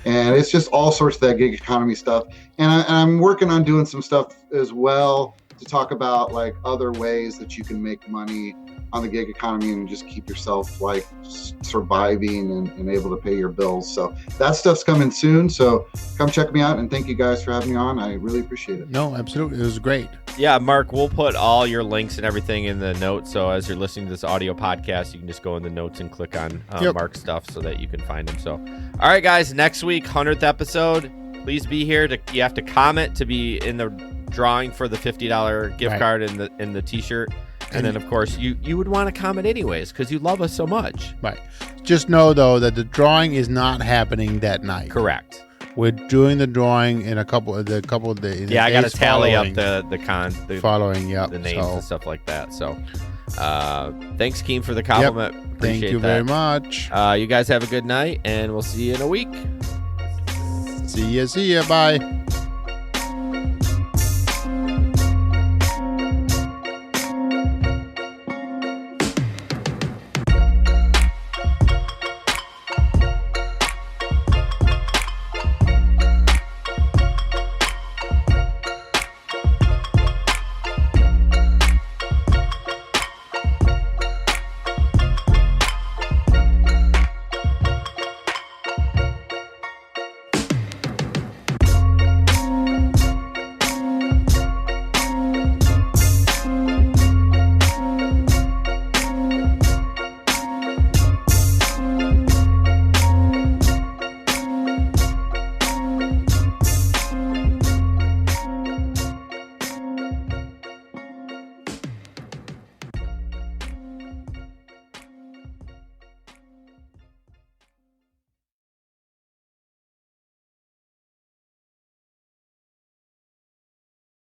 Speaker 3: And it's just all sorts of that gig economy stuff. And I'm working on doing some stuff as well to talk about like other ways that you can make money on the gig economy and just keep yourself like surviving and able to pay your bills. So that stuff's coming soon. So come check me out, and thank you guys for having me on. I really appreciate it.
Speaker 2: No, absolutely. It was great.
Speaker 1: Yeah, Mark, we'll put all your links and everything in the notes. So as you're listening to this audio podcast, you can just go in the notes and click on Mark's stuff so that you can find him. So, all right, guys, next week, 100th episode. Please be here. You have to comment to be in the drawing for the $50 gift card and the T-shirt. And then, of course, you would want to comment anyways because you love us so much.
Speaker 2: Right. Just know, though, that the drawing is not happening that night.
Speaker 1: Correct.
Speaker 2: We're doing the drawing in a couple of days.
Speaker 1: Yeah, I got to tally up
Speaker 2: following.
Speaker 1: the
Speaker 2: Following, yeah.
Speaker 1: the names and stuff like that. So, Thanks, Keem, for the compliment.
Speaker 2: Thank
Speaker 1: Appreciate
Speaker 2: you
Speaker 1: that.
Speaker 2: very much.
Speaker 1: You guys have a good night, and we'll see you in a week.
Speaker 2: See ya. Bye.